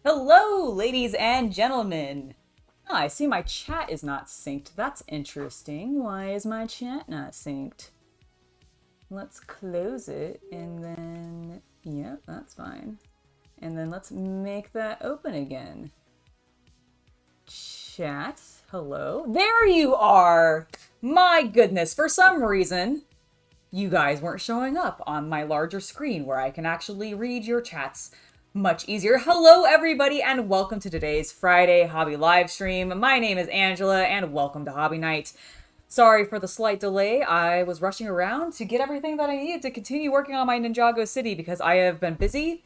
Hello, ladies and gentlemen. Ah, I see my chat is not synced. That's interesting. Why is my chat not synced? Let's close it and then, yeah, that's fine. And then let's make that open again. Chat, hello. There you are! My goodness, for some reason, you guys weren't showing up on my larger screen where I can actually read your chats much easier. Hello, everybody, and welcome to today's Friday Hobby live stream. My name is Angela, and welcome to Hobby Night. Sorry for the slight delay. I was rushing around to get everything that I needed to continue working on my Ninjago City because I have been busy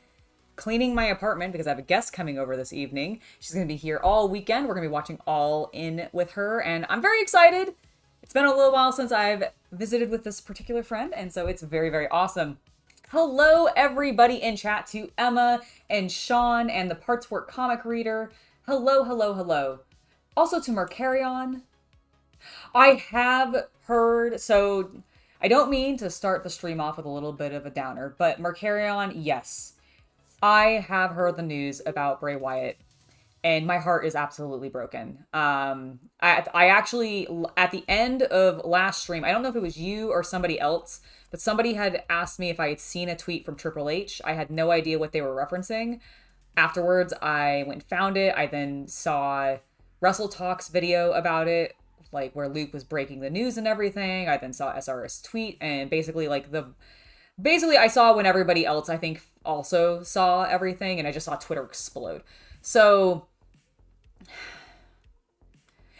cleaning my apartment because I have a guest coming over this evening. She's going to be here all weekend. We're going to be watching All In with her, and I'm very excited. It's been a little while since I've visited with this particular friend, and so it's very, very awesome. Hello, everybody in chat, to Emma and Sean and the Parts Work comic reader. Hello, hello, hello. Also to Mercarion. I have heard, so I don't mean to start the stream off with a little bit of a downer, but Mercarion, yes. I have heard the news about Bray Wyatt, and my heart is absolutely broken. I actually, at the end of last stream, I don't know if it was you or somebody else, but somebody had asked me if I had seen a tweet from Triple H. I had no idea what they were referencing. Afterwards, I went and found it. I then saw Russell Talk's video about it, like where Luke was breaking the news and everything. I then saw SR's tweet, and basically I saw when everybody else, I think, also saw everything, and I just saw Twitter explode. So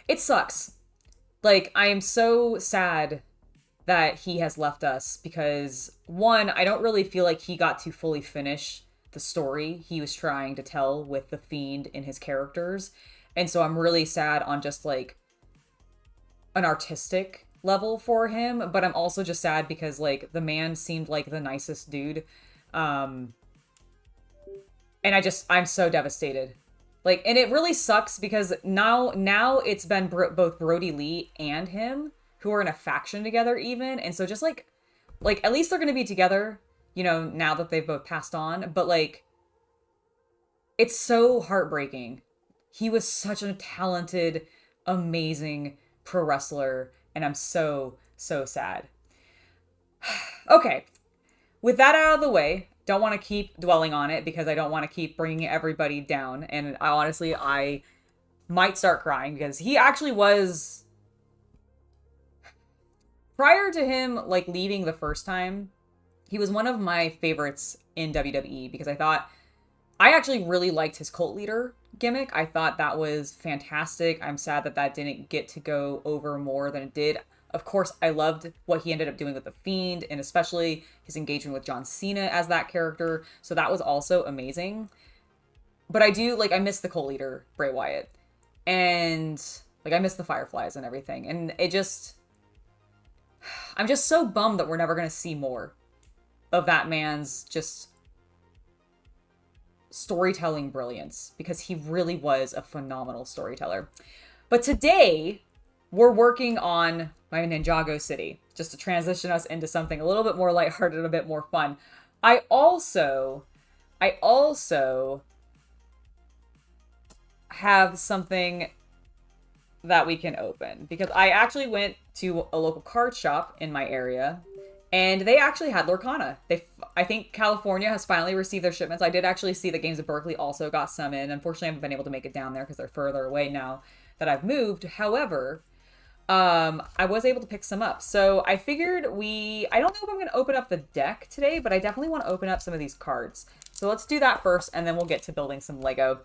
it sucks. Like, I am so sad that he has left us because, one, I don't really feel like he got to fully finish the story he was trying to tell with the Fiend in his characters. And so I'm really sad on just like an artistic level for him, but I'm also just sad because like the man seemed like the nicest dude. And I'm so devastated. And it really sucks because now it's been both Brody Lee and him who are in a faction together even. And so just like at least they're going to be together, you know, now that they've both passed on. But like, it's so heartbreaking. He was such a talented, amazing pro wrestler. And I'm so, so sad. Okay. With that out of the way, don't want to keep dwelling on it because I don't want to keep bringing everybody down. And I might start crying because he actually was, prior to him like leaving the first time, he was one of my favorites in WWE because I actually really liked his cult leader gimmick. I thought that was fantastic. I'm sad that that didn't get to go over more than it did. Of course, I loved what he ended up doing with The Fiend, and especially his engagement with John Cena as that character. So that was also amazing. But I miss the cult leader, Bray Wyatt. And, I miss the Fireflies and everything. And I'm just so bummed that we're never going to see more of that man's just storytelling brilliance. Because he really was a phenomenal storyteller. But today, we're working on my Ninjago City, just to transition us into something a little bit more lighthearted and a bit more fun. I also have something that we can open because I actually went to a local card shop in my area and they actually had Lorcana. I think California has finally received their shipments. I did actually see the Games of Berkeley also got some in. Unfortunately, I haven't been able to make it down there because they're further away now that I've moved. However, I was able to pick some up. So I figured I don't know if I'm going to open up the deck today, but I definitely want to open up some of these cards. So let's do that first, and then we'll get to building some Lego.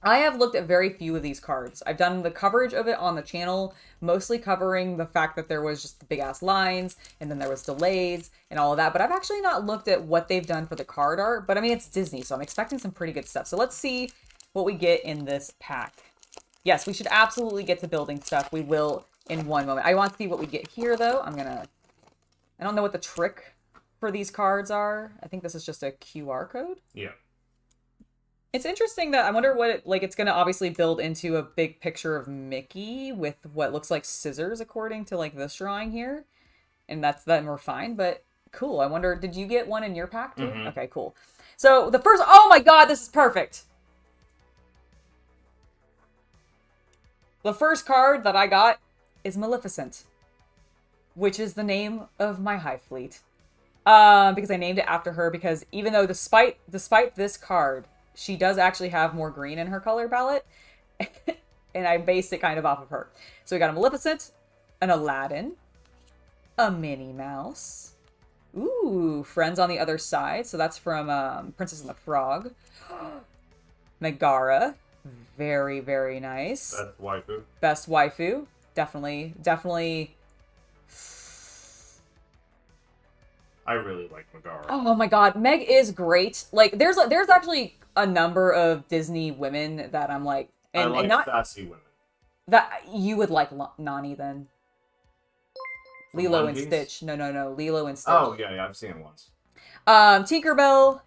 I have looked at very few of these cards. I've done the coverage of it on the channel, mostly covering the fact that there was just the big ass lines, and then there was delays and all of that. But I've actually not looked at what they've done for the card art. But I mean, it's Disney, so I'm expecting some pretty good stuff. So let's see what we get in this pack. Yes, we should absolutely get to building stuff. We will in one moment. I want to see what we get here, though. I don't know what the trick for these cards are. I think this is just a QR code. Yeah. It's interesting that I wonder what it's going to obviously build into a big picture of Mickey with what looks like scissors according to this drawing here. And then we're fine, but cool. I wonder, did you get one in your pack too? Mm-hmm. Okay, cool. So the first, oh my God, this is perfect. The first card that I got is Maleficent, which is the name of my Hive Fleet. Because I named it after her because even though despite this card, she does actually have more green in her color palette. And I based it kind of off of her. So we got a Maleficent, an Aladdin, a Minnie Mouse. Ooh, Friends on the Other Side. So that's from Princess and the Frog. Megara. Very, very nice. Best waifu. Best waifu. Definitely. I really like Megara. Oh my God, Meg is great. There's actually a number of Disney women that I'm like, and not sassy women. That you would like Nani then. From Lilo One and Piece? Stitch. No, Lilo and Stitch. Oh yeah, I've seen it once. Tinkerbell,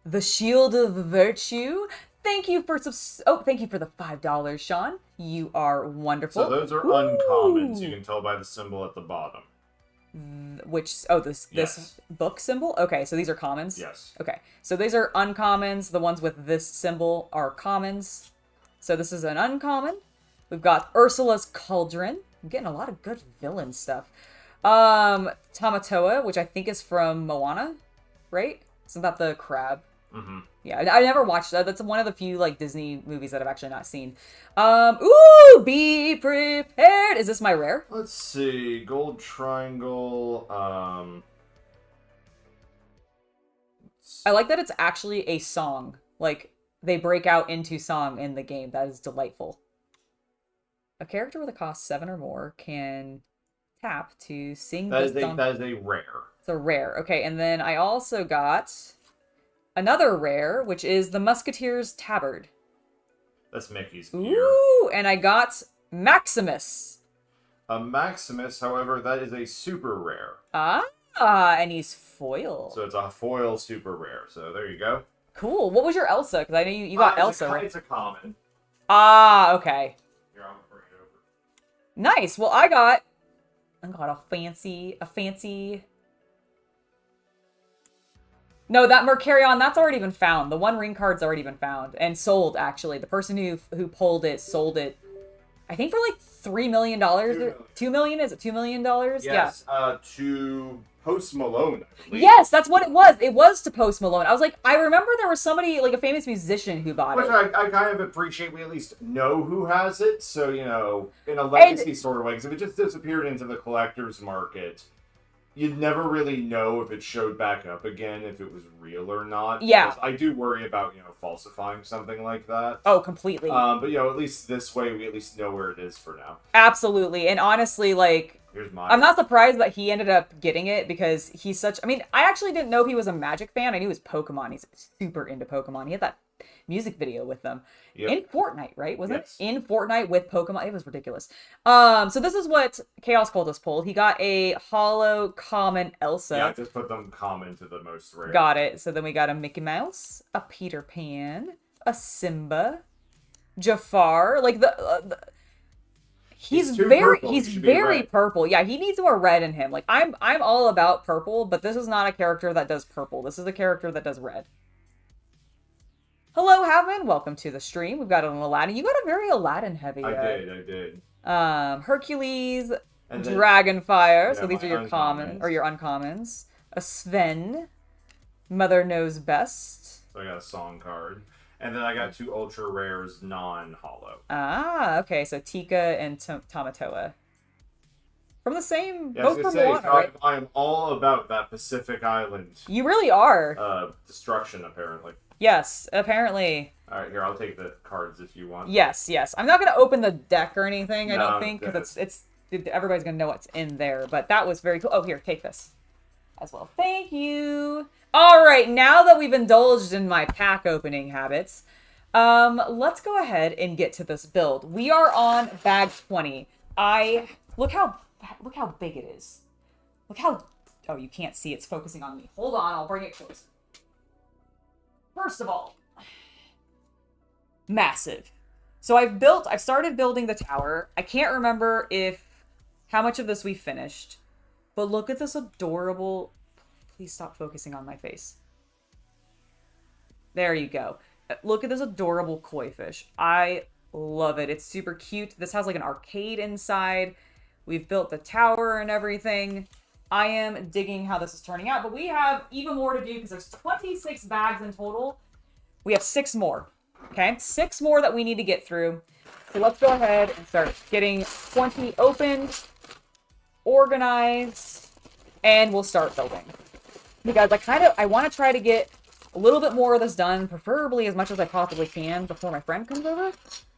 the Shield of Virtue. Thank you for the $5, Sean. You are wonderful. So those are uncommons. You can tell by the symbol at the bottom. This book symbol? Okay, so these are commons? Yes. Okay, so these are uncommons. The ones with this symbol are commons. So this is an uncommon. We've got Ursula's Cauldron. I'm getting a lot of good villain stuff. Tamatoa, which I think is from Moana, right? Isn't that the crab? Mm-hmm. Yeah, I never watched that. That's one of the few Disney movies that I've actually not seen. Ooh, be prepared. Is this my rare? Let's see. Gold triangle. I like that it's actually a song. They break out into song in the game. That is delightful. A character with a cost 7 or more can tap to sing that the song. That is a rare. It's a rare. Okay, and then I also got another rare, which is the Musketeer's Tabard. That's Mickey's gear. gear. Ooh, and I got Maximus. A Maximus, however, that is a super rare. And he's foil. So it's a foil super rare. So there you go. Cool. What was your Elsa? Because I know you got Elsa, right? It's a common. Okay. Here, I'm gonna bring it over. Nice. Well, I got Oh god, a fancy. No, that Mercurion, that's already been found. The One Ring card's already been found and sold. Actually, the person who pulled it sold it. I think for like $3 million. $2 million? Is it $2 million? Yes, yeah. To Post Malone, I believe. Yes, that's what it was. It was to Post Malone. I was like, I remember there was somebody, like a famous musician who bought Which it. I kind of appreciate. We at least know who has it. So, you know, in a legacy sort of way. Because if it just disappeared into the collector's market, you'd never really know if it showed back up again, if it was real or not. Yeah. I do worry about, you know, falsifying something like that. Oh, completely. But, you know, at least this way, we at least know where it is for now. Absolutely. And honestly, like, here's mine. I'm not surprised that he ended up getting it because he's such... I mean, I actually didn't know he was a Magic fan. I knew he was Pokemon. He's super into Pokemon. He had that music video with them. Yep. In Fortnite, right? Wasn't it? In Fortnite with Pokemon. It was ridiculous. So this is what Chaos Cultist pulled. He got a Holo Common Elsa. Yeah, just put them common to the most rare. Got it. So then we got a Mickey Mouse, a Peter Pan, a Simba, Jafar. Like he's very purple. Yeah, he needs more red in him. Like I'm all about purple, but this is not a character that does purple. This is a character that does red. Hello, Havman. Welcome to the stream. We've got an Aladdin. You got a very Aladdin heavy. I did. Hercules, Dragonfire. So these are your common or your uncommons. A Sven, Mother Knows Best. So I got a song card. And then I got 2 ultra rares non-holo. Ah, okay. So Tika and Tamatoa. From the same... both from Moana, right? I am all about that Pacific Island. You really are. Destruction, apparently. Yes, apparently. All right, here, I'll take the cards if you want. Yes. I'm not going to open the deck or anything, I don't think, because it's everybody's going to know what's in there. But that was very cool. Oh, here, take this as well. Thank you. All right, now that we've indulged in my pack opening habits, let's go ahead and get to this build. We are on bag 20. Look how big it is. Look how... Oh, you can't see. It's focusing on me. Hold on, I'll bring it closer. First of all, massive. So I've started building the tower. I can't remember how much of this we finished, but look at this adorable... Please stop focusing on my face. There you go. Look at this adorable koi fish. I love it. It's super cute. This has like an arcade inside. We've built the tower and everything. I am digging how this is turning out, but we have even more to do because there's 26 bags in total. We have 6 more, okay? 6 more that we need to get through. So let's go ahead and start getting 20 opened, organized, and we'll start building. Because I want to try to get a little bit more of this done, preferably as much as I possibly can before my friend comes over.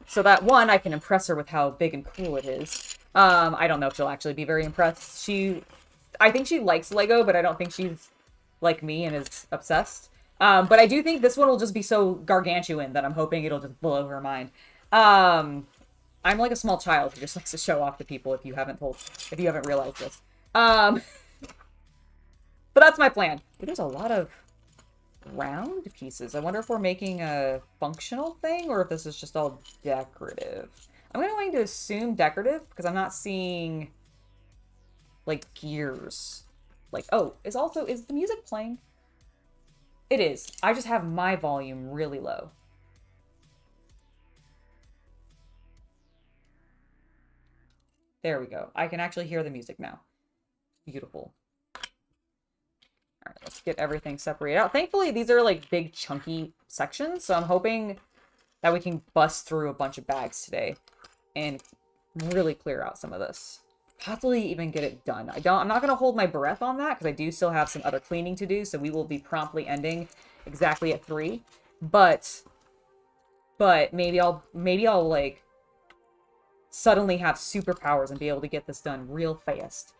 So that, one, I can impress her with how big and cool it is. I don't know if she'll actually be very impressed. I think she likes Lego, but I don't think she's like me and is obsessed. But I do think this one will just be so gargantuan that I'm hoping it'll just blow her mind. I'm like a small child who just likes to show off to people if you haven't realized this. But that's my plan. But there's a lot of round pieces. I wonder if we're making a functional thing or if this is just all decorative. I'm going to assume decorative because I'm not seeing like gears. Like, oh, is the music playing? It is. I just have my volume really low. There we go. I can actually hear the music now. Beautiful. All right, let's get everything separated out. Thankfully, these are like big chunky sections, so I'm hoping that we can bust through a bunch of bags today and really clear out some of this. Possibly even get it done. I'm not going to hold my breath on that because I do still have some other cleaning to do, so we will be promptly ending exactly at 3. But maybe I'll like suddenly have superpowers and be able to get this done real fast.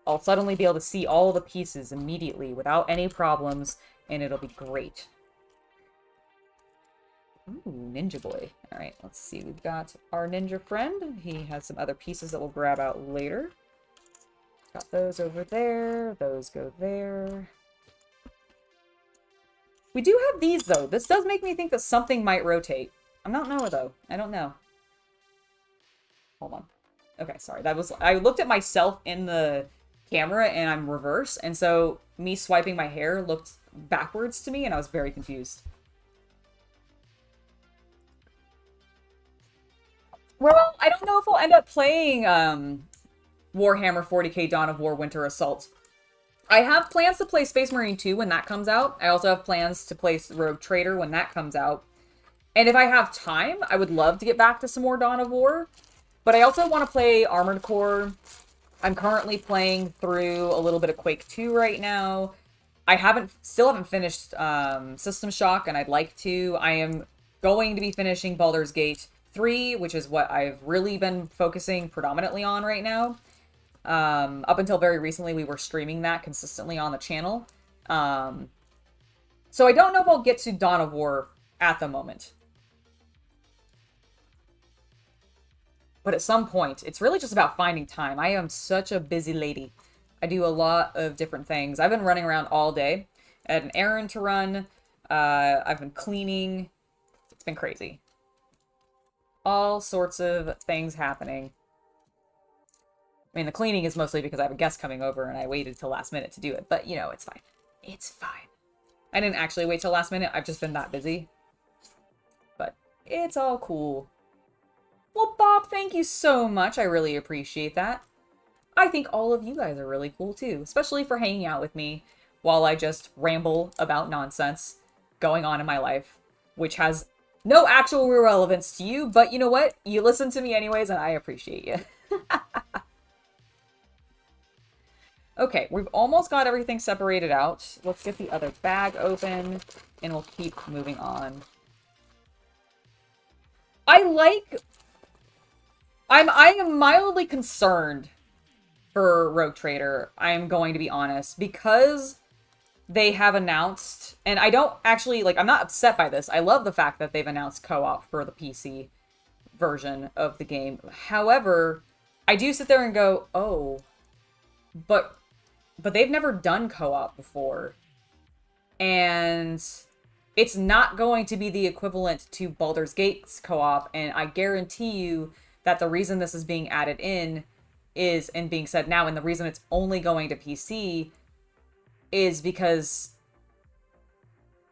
I'll suddenly be able to see all the pieces immediately without any problems, and it'll be great. Ooh, Ninja Boy. All right, let's see. We've got our ninja friend. He has some other pieces that we'll grab out later. Got those over there. Those go there. We do have these, though. This does make me think that something might rotate. I don't know, though. I don't know. Hold on. Okay, sorry. I looked at myself in the camera and I'm reverse, and so me swiping my hair looked backwards to me and I was very confused. Well, I don't know if I'll end up playing Warhammer 40k Dawn of War Winter Assault. I have plans to play Space Marine 2 when that comes out. I also have plans to play Rogue Trader when that comes out. And if I have time, I would love to get back to some more Dawn of War. But I also want to play Armored Core. I'm currently playing through a little bit of Quake 2 right now. I still haven't finished System Shock, and I'd like to. I am going to be finishing Baldur's Gate 3, which is what I've really been focusing predominantly on right now. Up until very recently, we were streaming that consistently on the channel. So I don't know if I'll get to Dawn of War at the moment. But at some point, it's really just about finding time. I am such a busy lady. I do a lot of different things. I've been running around all day. I had an errand to run. I've been cleaning. It's been crazy. All sorts of things happening. I mean, the cleaning is mostly because I have a guest coming over and I waited till last minute to do it. But, you know, it's fine. It's fine. I didn't actually wait till last minute. I've just been that busy. But it's all cool. Well, Bob, thank you so much. I really appreciate that. I think all of you guys are really cool too, especially for hanging out with me while I just ramble about nonsense going on in my life, which has no actual relevance to you, but you know what? You listen to me anyways, and I appreciate you. Okay, we've almost got everything separated out. Let's get the other bag open, and we'll keep moving on. I am mildly concerned for Rogue Trader, I'm going to be honest, because they have announced, and I don't actually, like, I'm not upset by this. I love the fact that they've announced co-op for the PC version of the game. However, I do sit there and go, oh, but they've never done co-op before. And it's not going to be the equivalent to Baldur's Gate's co-op, and I guarantee you that the reason this is being added in is, and being said now, and the reason it's only going to PC is because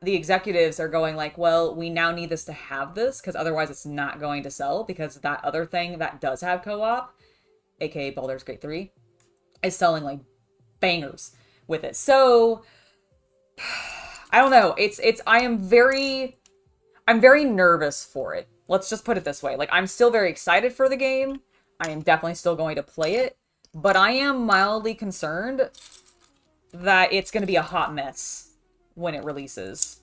the executives are going like, well, we now need this to have this, because otherwise it's not going to sell, because that other thing that does have co-op, aka Baldur's Gate 3, is selling like bangers with it. So I don't know. I'm very nervous for it. Let's just put it this way. Like, I'm still very excited for the game. I am definitely still going to play it, but I am mildly concerned that it's going to be a hot mess when it releases,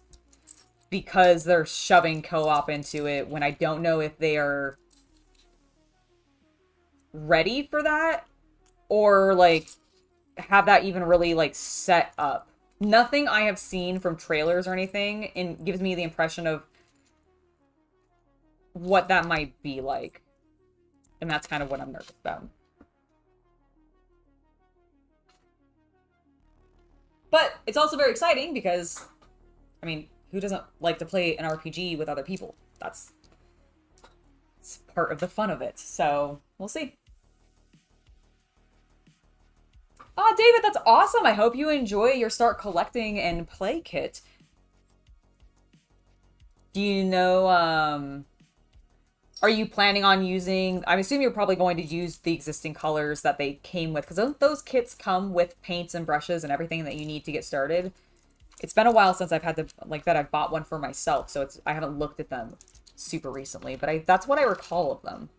because they're shoving co-op into it when I don't know if they are ready for that, or like have that even really like set up. Nothing I have seen from trailers or anything gives me the impression of what that might be like. And that's kind of what I'm nervous about. But it's also very exciting because, I mean, who doesn't like to play an RPG with other people? It's part of the fun of it. So, we'll see. Oh, David, that's awesome. I hope you enjoy your Start Collecting and Play kit. Do you know, are you planning on using, I'm assuming you're probably going to use the existing colors that they came with, because those kits come with paints and brushes and everything that you need to get started. It's been a while since I've had to, like, that I've bought one for myself, so I haven't looked at them super recently, but that's what I recall of them.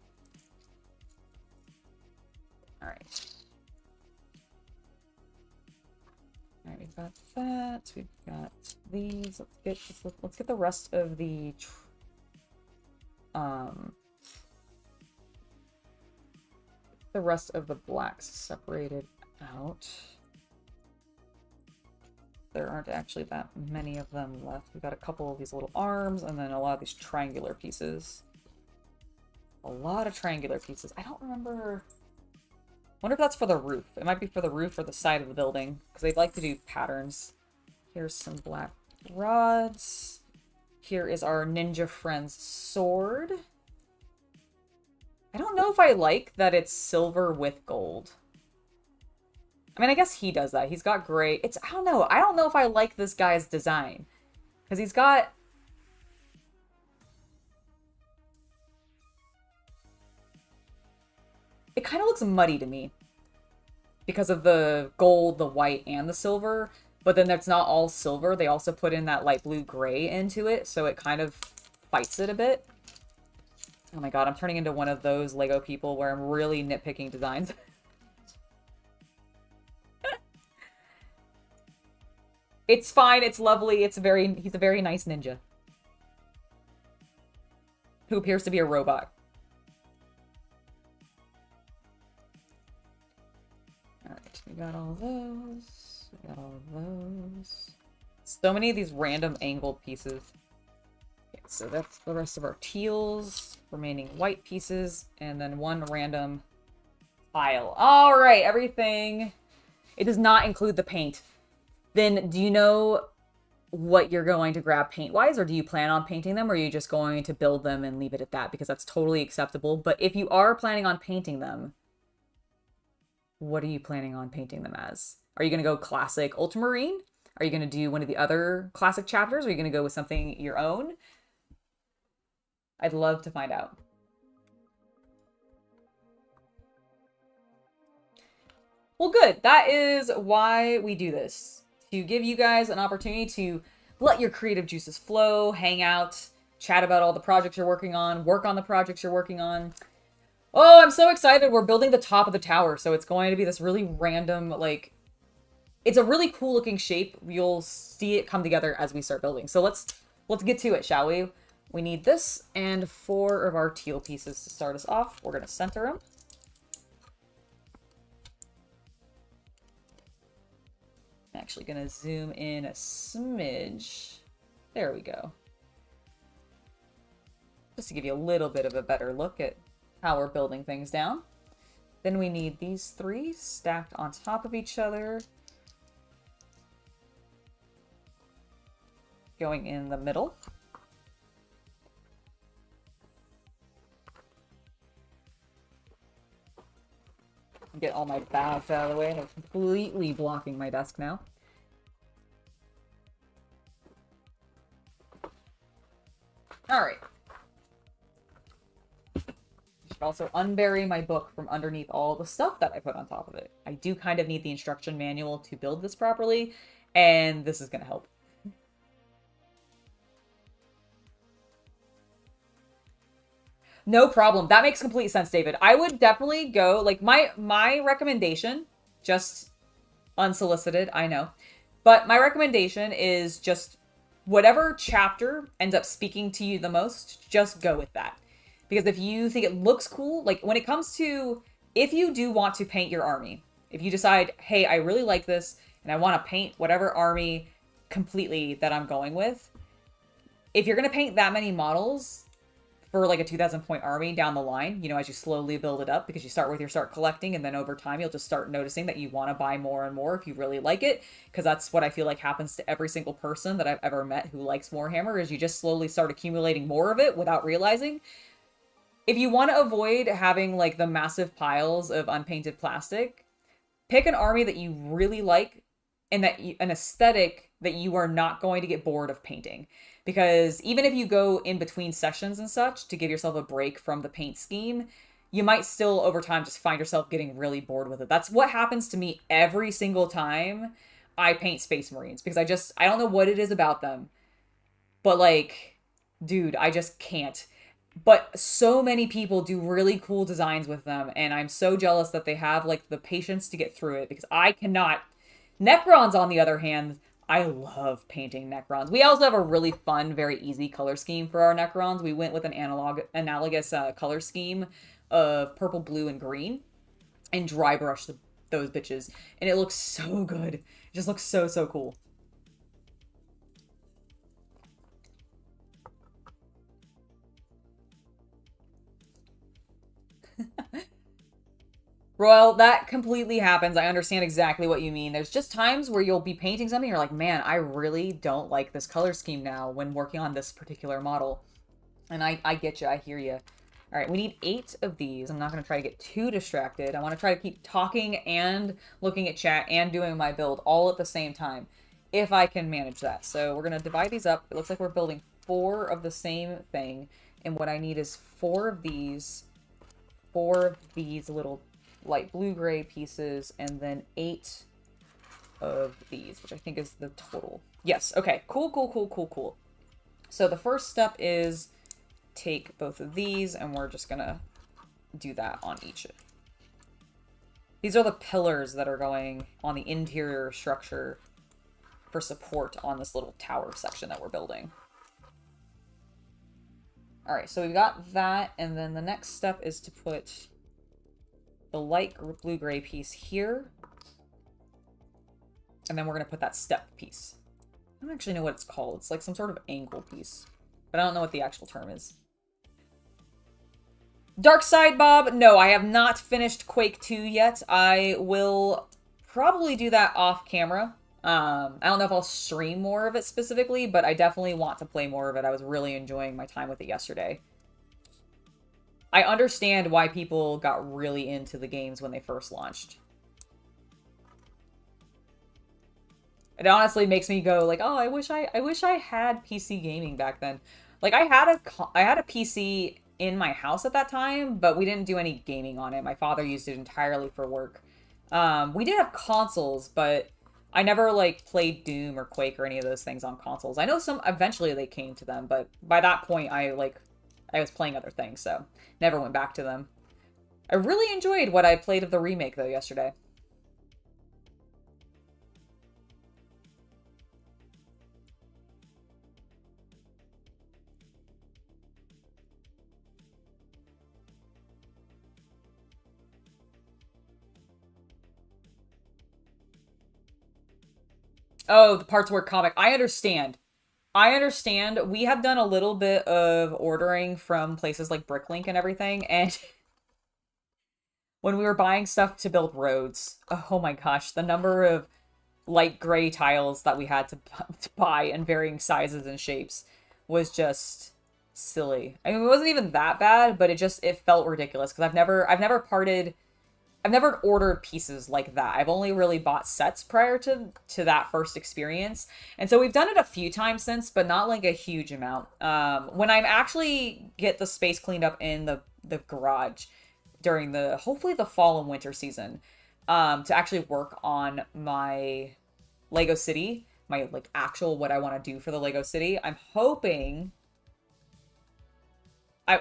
Alright. Alright, we've got that, we've got these, let's get the rest of the blacks separated out. There aren't actually that many of them left. We've got a couple of these little arms, and then a lot of these triangular pieces. A lot of triangular pieces. I don't remember... I wonder if that's for the roof. It might be for the roof or the side of the building, because they'd like to do patterns. Here's some black rods. Here is our ninja friend's sword. I don't know if I like that it's silver with gold. I mean, I guess he does that. He's got gray. I don't know. I don't know if I like this guy's design. Because he's got... It kind of looks muddy to me. Because of the gold, the white, and the silver. But then that's not all silver. They also put in that light blue gray into it. So it kind of fights it a bit. Oh my god, I'm turning into one of those Lego people where I'm really nitpicking designs. It's fine, it's lovely, he's a very nice ninja. Who appears to be a robot. Alright, we got all those. We got all those. So many of these random angled pieces. Okay, so that's the rest of our teals. Remaining white pieces. And then one random tile. Alright, everything. It does not include the paint. Then do you know what you're going to grab paint-wise? Or do you plan on painting them? Or are you just going to build them and leave it at that? Because that's totally acceptable. But if you are planning on painting them, what are you planning on painting them as? Are you going to go classic ultramarine? Are you going to do one of the other classic chapters? Or are you going to go with something your own? I'd love to find out. Well, good. That is why we do this. To give you guys an opportunity to let your creative juices flow, hang out, chat about all the projects you're working on, work on the projects you're working on. Oh, I'm so excited. We're building the top of the tower, so it's going to be this really random, like... It's a really cool looking shape. You'll see it come together as we start building. So let's get to it, shall we? We need this and 4 of our teal pieces to start us off. We're going to center them. I'm actually going to zoom in a smidge. There we go. Just to give you a little bit of a better look at how we're building things down. Then we need these 3 stacked on top of each other. Going in the middle. Get all my bags out of the way. They're completely blocking my desk now. Alright. I should also unbury my book from underneath all the stuff that I put on top of it. I do kind of need the instruction manual to build this properly, and this is going to help. No problem. That makes complete sense, David. I would definitely go, like, my recommendation, just unsolicited, I know, but my recommendation is just whatever chapter ends up speaking to you the most, just go with that. Because if you think it looks cool, like, when it comes to, if you do want to paint your army, if you decide, hey, I really like this, and I want to paint whatever army completely that I'm going with, if you're going to paint that many models for like a 2,000 point army down the line, you know, as you slowly build it up, because you start with your start collecting, and then over time you'll just start noticing that you want to buy more and more if you really like it, because that's what I feel like happens to every single person that I've ever met who likes Warhammer, is you just slowly start accumulating more of it without realizing. If you want to avoid having like the massive piles of unpainted plastic, pick an army that you really like and an aesthetic that you are not going to get bored of painting. Because even if you go in between sessions and such to give yourself a break from the paint scheme, you might still over time just find yourself getting really bored with it. That's what happens to me every single time I paint Space Marines, because I don't know what it is about them, but like, dude, I just can't. But so many people do really cool designs with them, and I'm so jealous that they have like the patience to get through it, because I cannot. Necrons, on the other hand, I love painting Necrons. We also have a really fun, very easy color scheme for our Necrons. We went with an analogous color scheme of purple, blue, and green, and dry brush those bitches. And it looks so good. It just looks so, so cool. Royal, that completely happens. I understand exactly what you mean. There's just times where you'll be painting something, you're like, man, I really don't like this color scheme now when working on this particular model. And I get you. I hear you. All right, we need 8 of these. I'm not going to try to get too distracted. I want to try to keep talking and looking at chat and doing my build all at the same time, if I can manage that. So we're going to divide these up. It looks like we're building 4 of the same thing, and what I need is 4 of these little light blue-gray pieces, and then 8 of these, which I think is the total. Yes, okay, cool. So the first step is take both of these, and we're just gonna do that on each. These are the pillars that are going on the interior structure for support on this little tower section that we're building. All right, so we've got that, and then the next step is to put the light blue-gray piece here, and then we're gonna put that step piece. I don't actually know what it's called. It's like some sort of angle piece, but I don't know what the actual term is. Dark Side Bob, no, I have not finished Quake 2 yet. I will probably do that off camera. I don't know if I'll stream more of it specifically, but I definitely want to play more of it. I was really enjoying my time with it yesterday. I understand why people got really into the games when they first launched. It honestly makes me go like, oh, I wish I had PC gaming back then. Like I had a PC in my house at that time, but we didn't do any gaming on it. My father used it entirely for work. We did have consoles, but I never like played Doom or Quake or any of those things on consoles. I know some eventually they came to them, but by that point I was playing other things, so never went back to them. I really enjoyed what I played of the remake though yesterday. Oh, the parts where comic. I understand. We have done a little bit of ordering from places like Bricklink and everything, and when we were buying stuff to build roads, oh my gosh, the number of light gray tiles that we had to buy in varying sizes and shapes was just silly. I mean, it wasn't even that bad, but it felt ridiculous because I've never ordered pieces like that. I've only really bought sets prior to that first experience. And so we've done it a few times since, but not like a huge amount. When I actually get the space cleaned up in the garage during hopefully the fall and winter season, to actually work on my Lego City, my like actual what I want to do for the Lego City, I'm hoping...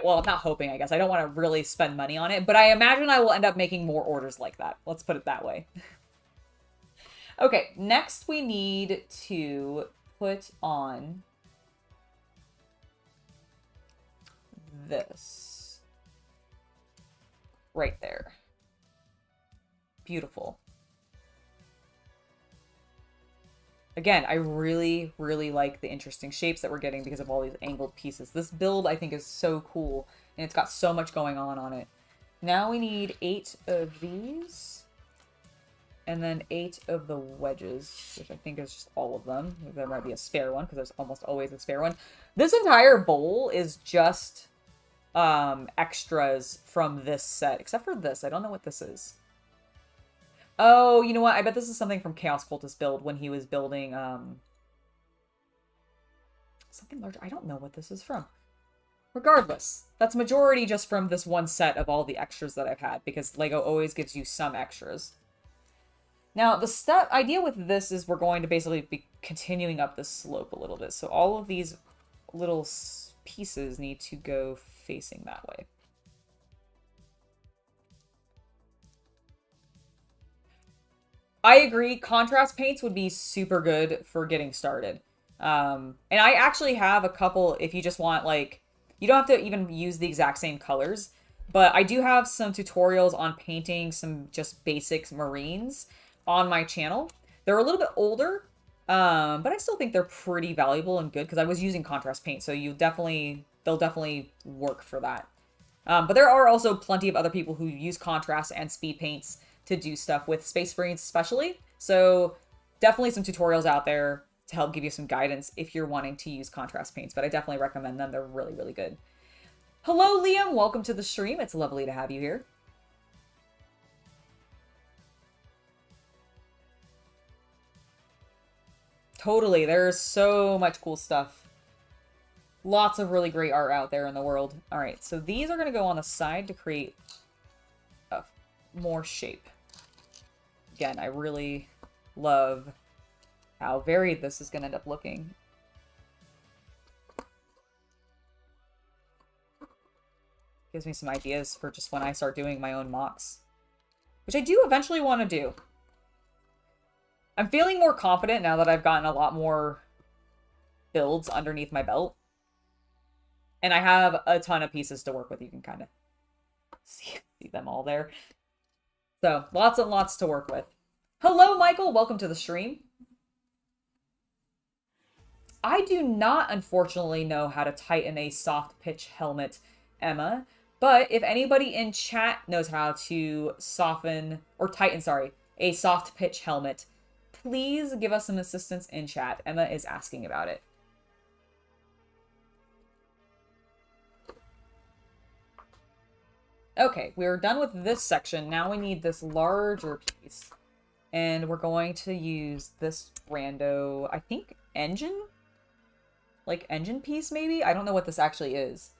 well, I'm not hoping, I guess. I don't want to really spend money on it, but I imagine I will end up making more orders like that. Let's put it that way. Okay, next we need to put on this. Right there. Beautiful. Again, I really, really like the interesting shapes that we're getting because of all these angled pieces. This build, I think, is so cool, and it's got so much going on it. Now we need 8 of these, and then 8 of the wedges, which I think is just all of them. There might be a spare one, because there's almost always a spare one. This entire bowl is just extras from this set, except for this. I don't know what this is. Oh, you know what? I bet this is something from Chaos Cultist build when he was building, something larger. I don't know what this is from. Regardless, that's majority just from this one set of all the extras that I've had, because Lego always gives you some extras. Now, the idea with this is we're going to basically be continuing up this slope a little bit. So all of these little pieces need to go facing that way. I agree. Contrast paints would be super good for getting started. And I actually have a couple, if you just want, like, you don't have to even use the exact same colors, but I do have some tutorials on painting some just basics marines on my channel. They're a little bit older, but I still think they're pretty valuable and good because I was using contrast paint, so they'll definitely work for that. But there are also plenty of other people who use contrast and speed paints to do stuff with Space Marines especially. So definitely some tutorials out there to help give you some guidance if you're wanting to use contrast paints, but I definitely recommend them. They're really, really good. Hello, Liam. Welcome to the stream. It's lovely to have you here. Totally. There's so much cool stuff. Lots of really great art out there in the world. All right, so these are going to go on the side to create more shape. Again, I really love how varied this is going to end up looking. Gives me some ideas for just when I start doing my own mocks, which I do eventually want to do. I'm feeling more confident now that I've gotten a lot more builds underneath my belt. And I have a ton of pieces to work with. You can kind of see them all there. So, lots and lots to work with. Hello, Michael. Welcome to the stream. I do not, unfortunately, know how to tighten a soft pitch helmet, Emma. But if anybody in chat knows how to soften, or tighten, sorry, a soft pitch helmet, please give us some assistance in chat. Emma is asking about it. Okay, we're done with this section. Now we need this larger piece. And we're going to use this rando, I think, engine? Like engine piece, maybe? I don't know what this actually is.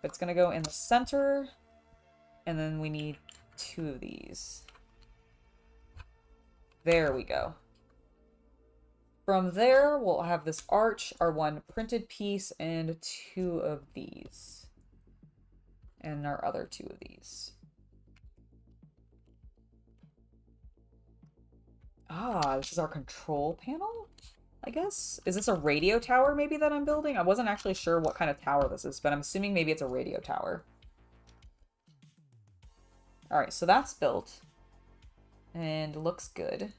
But it's going to go in the center. And then we need 2 of these. There we go. From there, we'll have this arch, our 1 printed piece, and 2 of these. And our other 2 of these. Ah, this is our control panel, I guess? Is this a radio tower maybe that I'm building? I wasn't actually sure what kind of tower this is, but I'm assuming maybe it's a radio tower. Alright, so that's built. And looks good.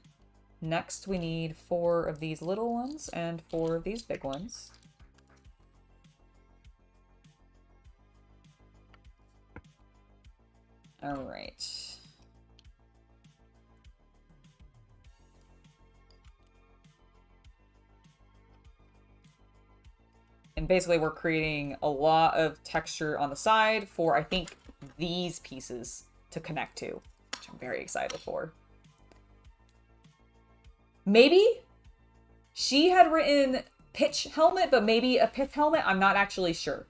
Next, we need 4 of these little ones and 4 of these big ones. Alright. And basically we're creating a lot of texture on the side for, I think, these pieces to connect to, which I'm very excited for. Maybe she had written pitch helmet, but maybe a pith helmet. I'm not actually sure.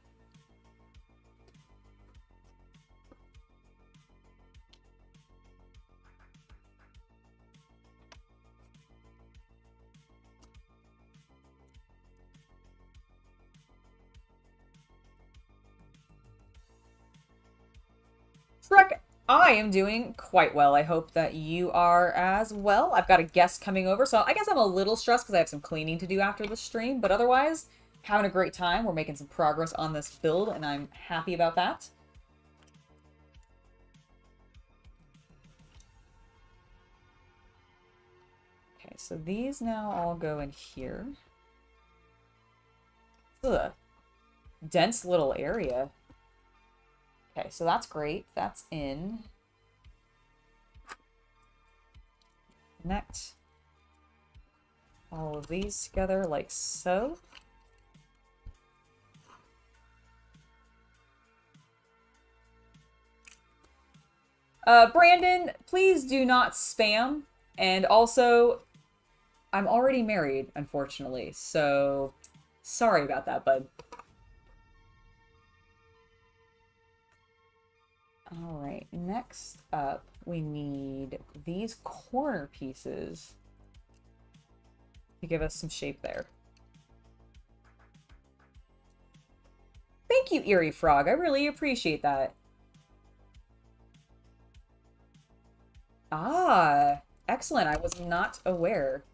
Shrek, I am doing quite well. I hope that you are as well. I've got a guest coming over, so I guess I'm a little stressed because I have some cleaning to do after the stream, but otherwise, having a great time. We're making some progress on this build, and I'm happy about that. Okay, so these now all go in here. This is a dense little area. Okay, so that's great. That's in. Connect all of these together like so. Brandon, please do not spam. And also, I'm already married, unfortunately. So, sorry about that, bud. Alright, next up, we need these corner pieces to give us some shape there. Thank you, Eerie Frog. I really appreciate that. Ah, excellent. I was not aware.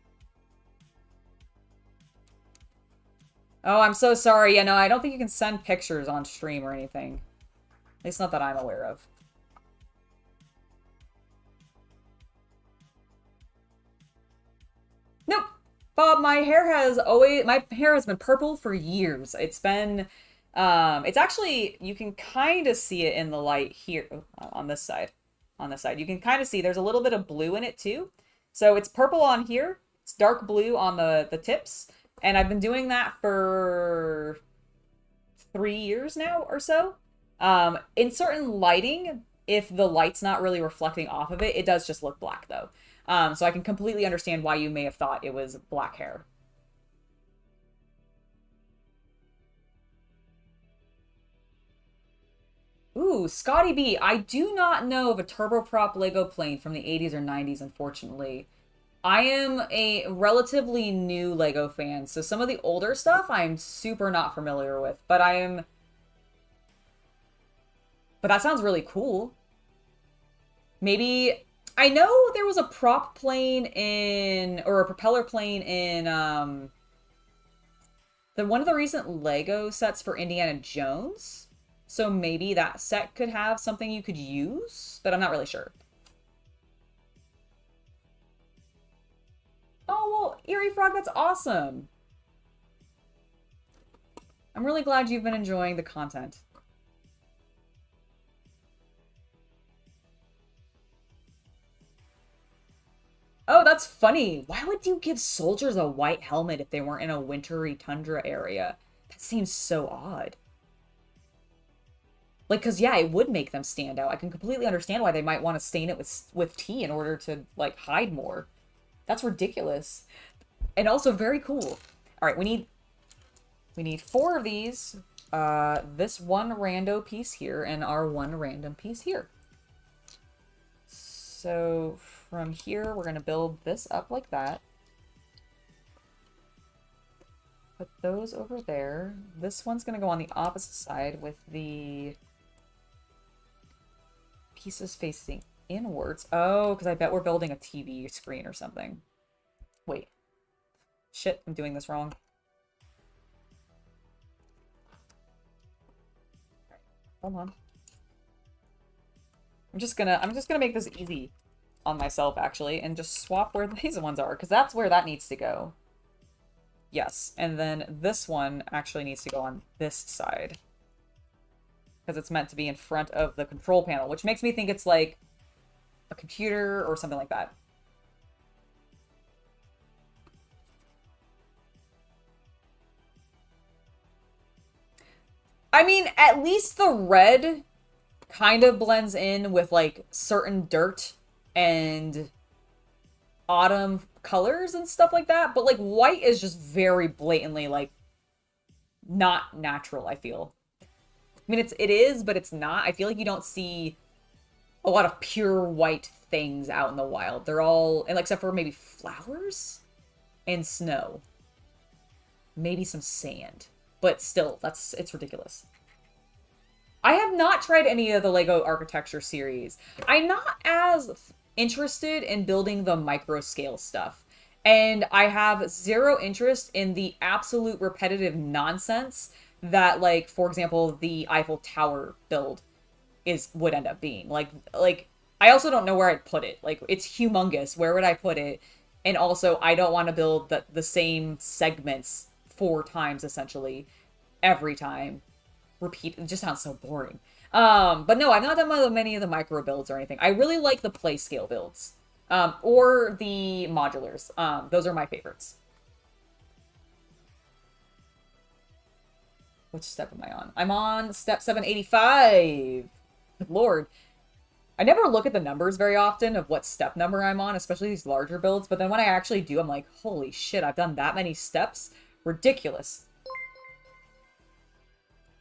Oh, I'm so sorry. Yeah, no, I don't think you can send pictures on stream or anything. At least not that I'm aware of. Nope. Bob, my hair has been purple for years. It's been, it's actually, you can kind of see it in the light here, on this side. On this side. You can kind of see there's a little bit of blue in it too. So it's purple on here. It's dark blue on the tips. And I've been doing that for 3 years now or so. In certain lighting, if the light's not really reflecting off of it, it does just look black though. So I can completely understand why you may have thought it was black hair. Ooh, Scotty B. I do not know of a turboprop Lego plane from the 80s or 90s, unfortunately. I am a relatively new Lego fan, so some of the older stuff I'm super not familiar with, but But that sounds really cool. Maybe... I know there was a prop plane in... or a propeller plane in, one of the recent Lego sets for Indiana Jones. So maybe that set could have something you could use, but I'm not really sure. Oh, well, Eerie Frog, that's awesome. I'm really glad you've been enjoying the content. Oh, that's funny. Why would you give soldiers a white helmet if they weren't in a wintry tundra area? That seems so odd. Like, because, yeah, it would make them stand out. I can completely understand why they might want to stain it with tea in order to, like, hide more. That's ridiculous. And also very cool. All right, we need 4 of these. This one rando piece here and our one random piece here. So from here, we're going to build this up like that. Put those over there. This one's going to go on the opposite side with the pieces facing inwards. Oh, because I bet we're building a TV screen or something. Wait. Shit, I'm doing this wrong. Hold on. I'm just gonna make this easy on myself, actually, and just swap where these ones are, because that's where that needs to go. Yes, and then this one actually needs to go on this side. Because it's meant to be in front of the control panel, which makes me think it's like a computer or something like that. I mean, at least the red kind of blends in with like certain dirt and autumn colors and stuff like that, but like white is just very blatantly like not natural, I feel. I mean, it is, but it's not. I feel like you don't see a lot of pure white things out in the wild. They're all, and except for maybe flowers and snow. Maybe some sand. But still, it's ridiculous. I have not tried any of the Lego architecture series. I'm not as interested in building the micro scale stuff. And I have zero interest in the absolute repetitive nonsense that, like, for example, the Eiffel Tower build would end up being. Like I also don't know where I'd put it. Like, it's humongous. Where would I put it? And also, I don't want to build the same segments 4 times, essentially, every time. Repeat. It just sounds so boring. But no, I've not done many of the micro builds or anything. I really like the play scale builds. Or the modulars. Those are my favorites. Which step am I on? I'm on step 785. Good Lord. I never look at the numbers very often of what step number I'm on, especially these larger builds. But then when I actually do, I'm like, holy shit, I've done that many steps? Ridiculous.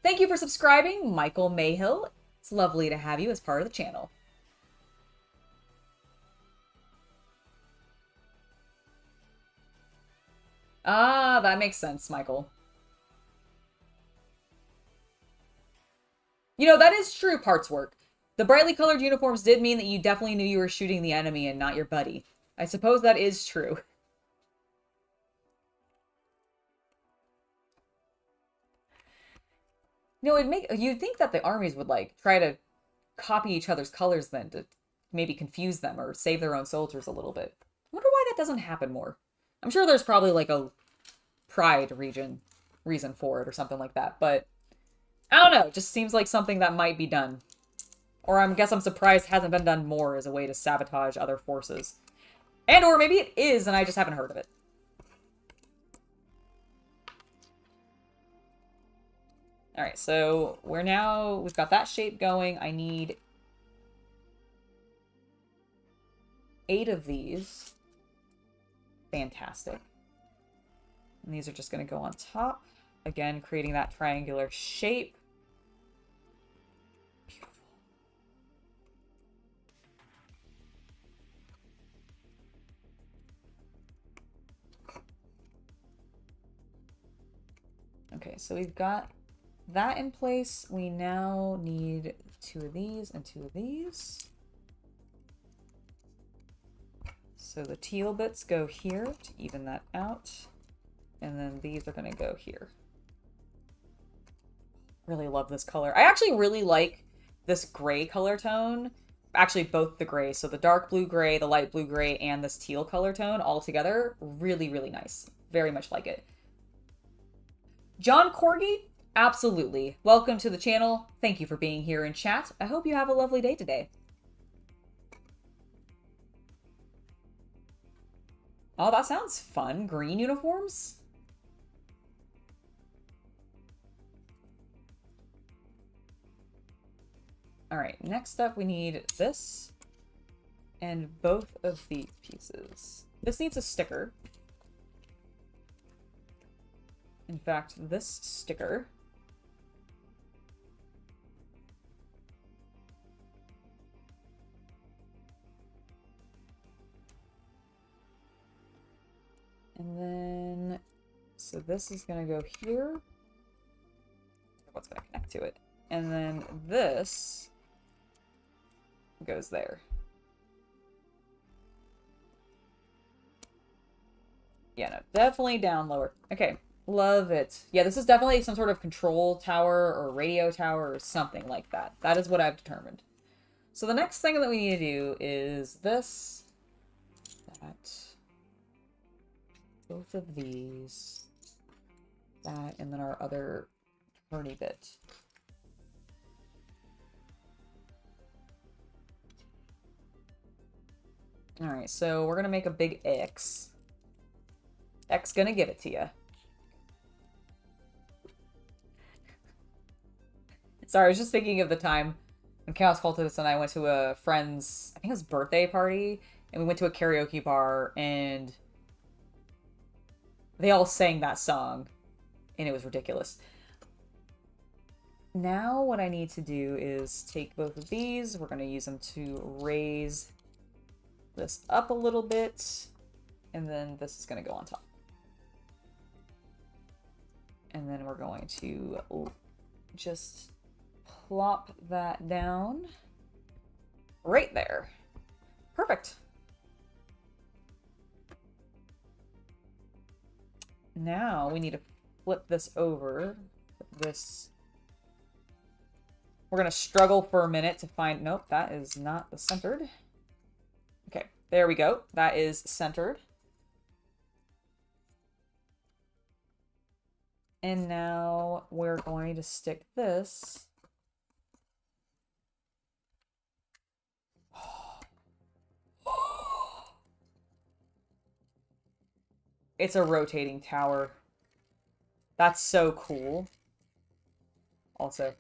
Thank you for subscribing, Michael Mayhill. It's lovely to have you as part of the channel. Ah, that makes sense, Michael. You know, that is true, parts work. The brightly colored uniforms did mean that you definitely knew you were shooting the enemy and not your buddy. I suppose that is true. No, you'd think that the armies would, like, try to copy each other's colors then to maybe confuse them or save their own soldiers a little bit. I wonder why that doesn't happen more. I'm sure there's probably, like, a pride reason for it or something like that, but I don't know. It just seems like something that might be done. Or I guess I'm surprised it hasn't been done more as a way to sabotage other forces. And or maybe it is and I just haven't heard of it. All right, so we've got that shape going. I need 8 of these. Fantastic. And these are just going to go on top. Again, creating that triangular shape. Beautiful. Okay, so we've got that in place. We now need 2 of these and 2 of these. So the teal bits go here to even that out. And then these are going to go here. Really love this color. I actually really like this gray color tone. Actually, both the gray. So the dark blue gray, the light blue gray, and this teal color tone all together. Really, really nice. Very much like it. John Corgi? Absolutely. Welcome to the channel. Thank you for being here in chat. I hope you have a lovely day today. Oh, that sounds fun. Green uniforms? All right, next up we need this and both of these pieces. This needs a sticker. In fact, this sticker and then, so this is going to go here. What's going to connect to it? And then this goes there. Yeah, no, definitely down lower. Okay, love it. Yeah, this is definitely some sort of control tower or radio tower or something like that. That is what I've determined. So the next thing that we need to do is this, that, both of these, that, and then our other turny bit. All right, so we're gonna make a big X. X gonna give it to you. Sorry, I was just thinking of the time when Chaos Cultist and I went to a friend's, I think it was birthday party, and we went to a karaoke bar, and they all sang that song, and it was ridiculous. Now what I need to do is take both of these. We're going to use them to raise this up a little bit, and then this is going to go on top. And then we're going to just plop that down right there. Perfect. Now we need to flip this over. This. We're going to struggle for a minute to find... Nope, that is not the centered. Okay, there we go. That is centered. And now we're going to stick this. It's a rotating tower. That's so cool. Also,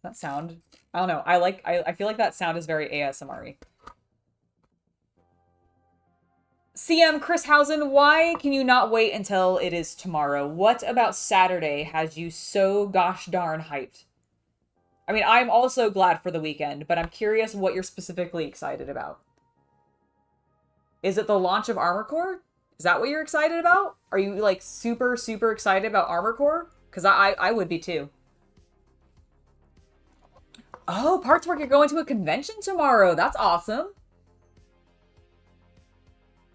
that sound, I don't know. I feel like that sound is very ASMR-y. CM Chrishausen, why can you not wait until it is tomorrow? What about Saturday has you so gosh darn hyped? I mean, I'm also glad for the weekend, but I'm curious what you're specifically excited about. Is it the launch of Armor Core? Is that what you're excited about? Are you, like, super, super excited about Armor Core? Because I would be, too. Oh, Parts Work, you're going to a convention tomorrow. That's awesome.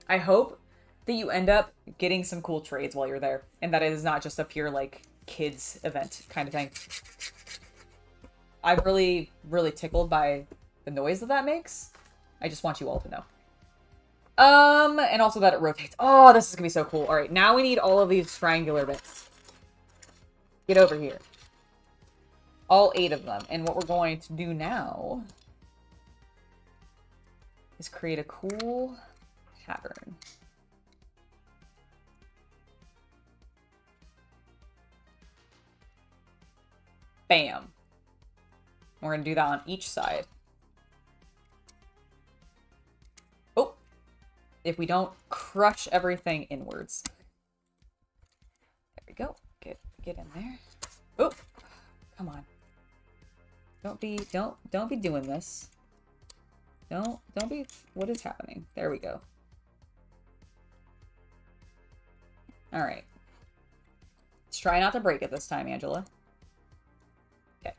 I hope that you end up getting some cool trades while you're there. And that it is not just a pure, like, kids event kind of thing. I'm really, really tickled by the noise that makes. I just want you all to know. And also that it rotates. Oh, this is gonna be so cool. All right, now we need all of these triangular bits. Get over here. All 8 of them. And what we're going to do now is create a cool pattern. Bam. We're going to do that on each side. Oh. If we don't crush everything inwards. There we go. Get in there. Oh. Come on. Don't be doing this. Don't be, what is happening? There we go. All right. Let's try not to break it this time, Angela. Okay.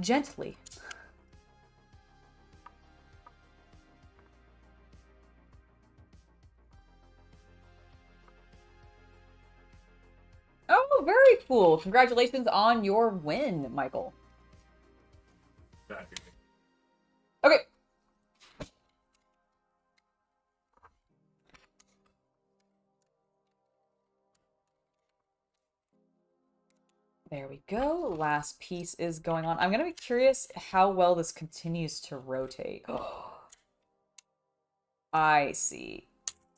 Gently. Oh, very cool. Congratulations on your win, Michael. Okay. There we go. Last piece is going on. I'm going to be curious how well this continues to rotate. I see.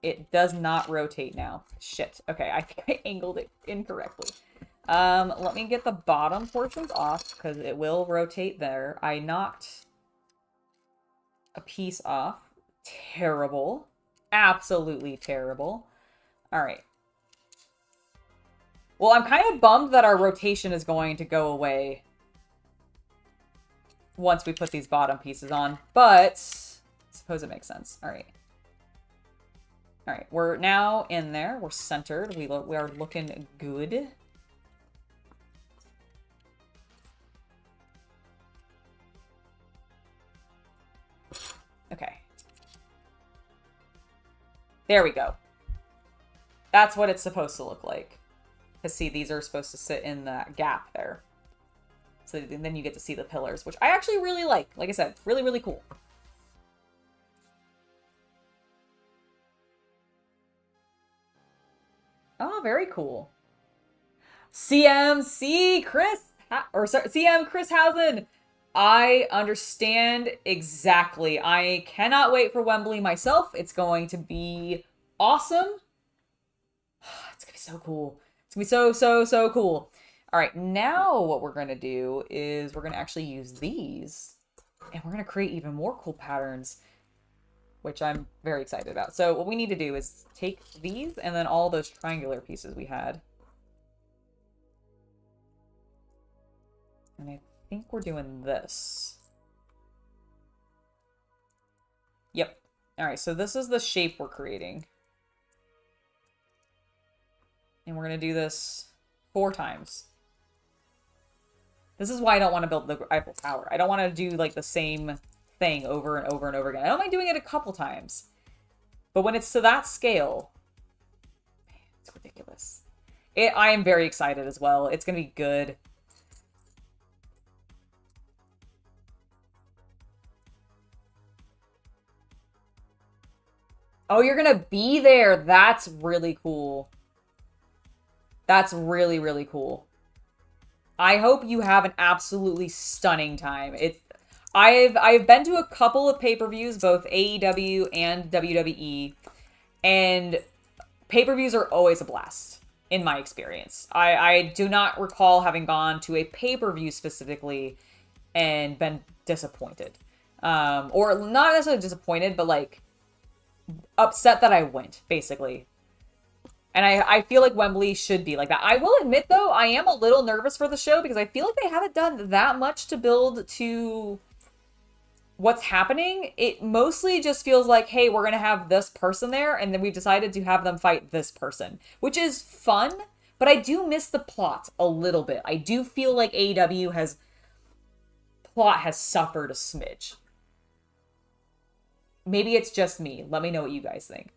It does not rotate now. Shit. Okay, I think I angled it incorrectly. Let me get the bottom portions off because it will rotate there. I knocked a piece off. Terrible. Absolutely terrible. All right. Well, I'm kind of bummed that our rotation is going to go away once we put these bottom pieces on, but I suppose it makes sense. All right. All right, we're now in there. We're centered. We are looking good. Okay. There we go. That's what it's supposed to look like. Because see, these are supposed to sit in that gap there. So then you get to see the pillars, which I actually really like. Like I said, really, really cool. Oh, very cool. CMC Chris, or sorry, CM Chris Housen. I understand exactly. I cannot wait for Wembley myself. It's going to be awesome. It's going to be so cool. It's going to be so cool. All right, now what we're going to do is we're going to actually use these. And we're going to create even more cool patterns, which I'm very excited about. So what we need to do is take these and then all those triangular pieces we had. And I think we're doing this. Yep. All right, so this is the shape we're creating. And we're going to do this 4 times. This is why I don't want to build the Eiffel Tower. I don't want to do like the same thing over and over and over again. I don't mind doing it a couple times. But when it's to that scale, man, it's ridiculous. I am very excited as well. It's going to be good. Oh, you're going to be there. That's really cool. That's really, really cool. I hope you have an absolutely stunning time. I've been to a couple of pay-per-views, both AEW and WWE, and pay-per-views are always a blast, in my experience. I do not recall having gone to a pay-per-view specifically and been disappointed. Or not necessarily disappointed, but like upset that I went, basically. And I feel like Wembley should be like that. I will admit, though, I am a little nervous for the show because I feel like they haven't done that much to build to what's happening. It mostly just feels like, hey, we're going to have this person there, and then we've decided to have them fight this person, which is fun, but I do miss the plot a little bit. I do feel like AEW plot has suffered a smidge. Maybe it's just me. Let me know what you guys think.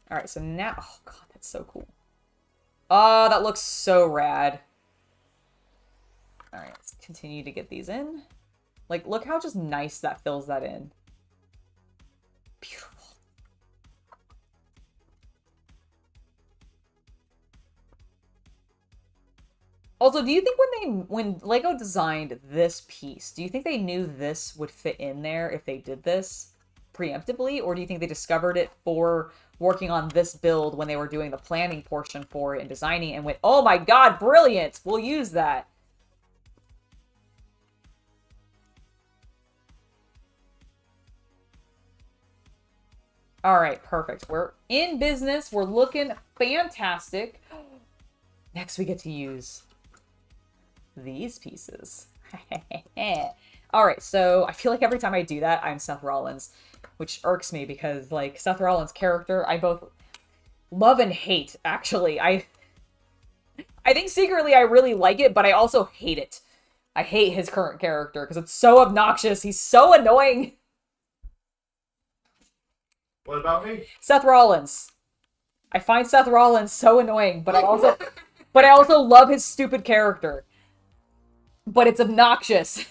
All right, so now, oh god, that's so cool. Oh, that looks so rad. All right, let's continue to get these in. Like, look how just nice that fills that in. Beautiful. Also, do you think when Lego designed this piece, do you think they knew this would fit in there if they did this preemptively, or do you think they discovered it for working on this build when they were doing the planning portion for it and designing it and went, oh my god, brilliant! We'll use that. All right, perfect. We're in business. We're looking fantastic. Next, we get to use these pieces. All right, so I feel like every time I do that, I'm Seth Rollins, which irks me because, like, Seth Rollins' character, I both love and hate, actually. I think secretly I really like it, but I also hate it. I hate his current character because it's so obnoxious. He's so annoying. What about me? Seth Rollins. I find Seth Rollins so annoying, but I also love his stupid character. But it's obnoxious.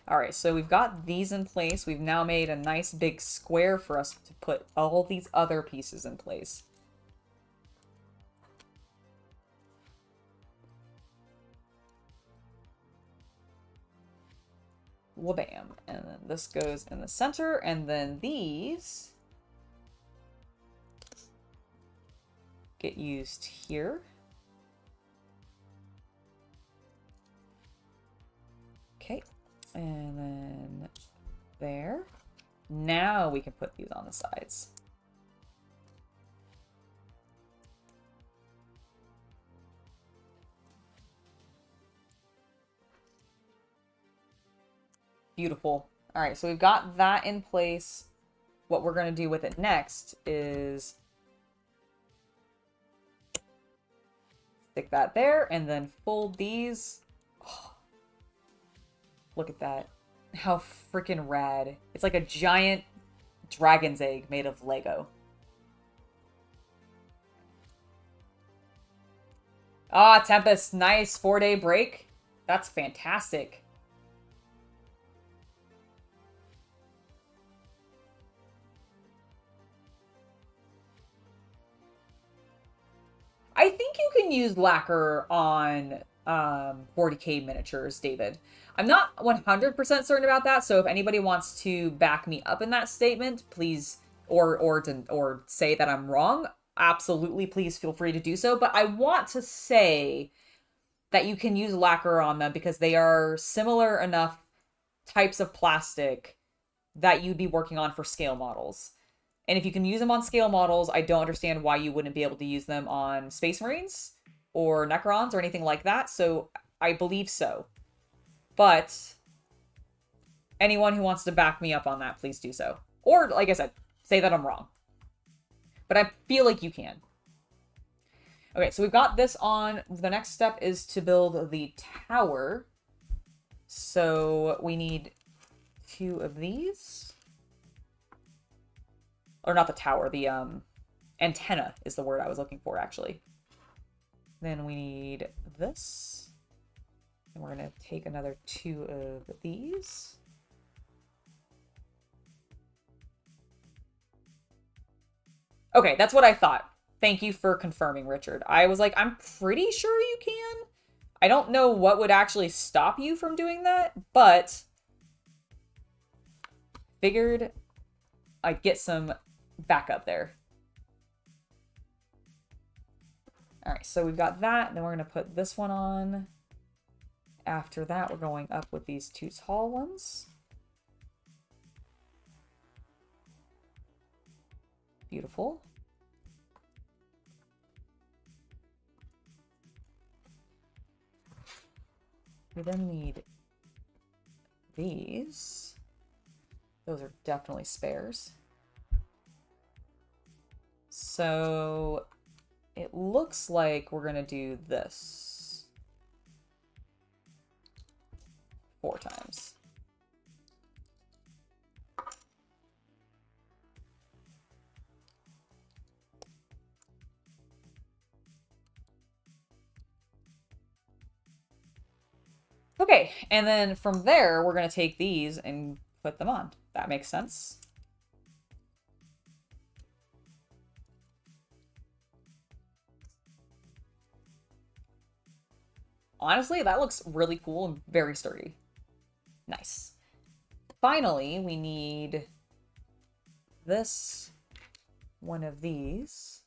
Alright, so we've got these in place. We've now made a nice big square for us to put all these other pieces in place. Wha-bam. And then this goes in the center, and then these get used here. Okay. And then there. Now we can put these on the sides. Beautiful. All right, so we've got that in place. What we're going to do with it next is stick that there and then fold these. Oh, look at that. How freaking rad. It's like a giant dragon's egg made of Lego. Ah, Tempest, nice 4-day break. That's fantastic. I think you can use lacquer on 40k miniatures, David. I'm not 100% certain about that, so if anybody wants to back me up in that statement, please, or say that I'm wrong, absolutely, please feel free to do so. But I want to say that you can use lacquer on them because they are similar enough types of plastic that you'd be working on for scale models. And if you can use them on scale models, I don't understand why you wouldn't be able to use them on Space Marines or Necrons or anything like that. So I believe so. But anyone who wants to back me up on that, please do so. Or, like I said, say that I'm wrong. But I feel like you can. Okay, so we've got this on. The next step is to build the tower. So we need 2 of these. Or not the tower, the antenna is the word I was looking for, actually. Then we need this. And we're going to take another 2 of these. Okay, that's what I thought. Thank you for confirming, Richard. I was like, I'm pretty sure you can. I don't know what would actually stop you from doing that, but figured I'd get some backup there. All right, so we've got that. Then we're going to put this one on. After that, we're going up with these 2 tall ones. Beautiful. We then need these. Those are definitely spares. So it looks like we're going to do this 4 times. Okay, and then from there, we're going to take these and put them on. That makes sense. Honestly, that looks really cool and very sturdy. Nice. finally, we need this one of these.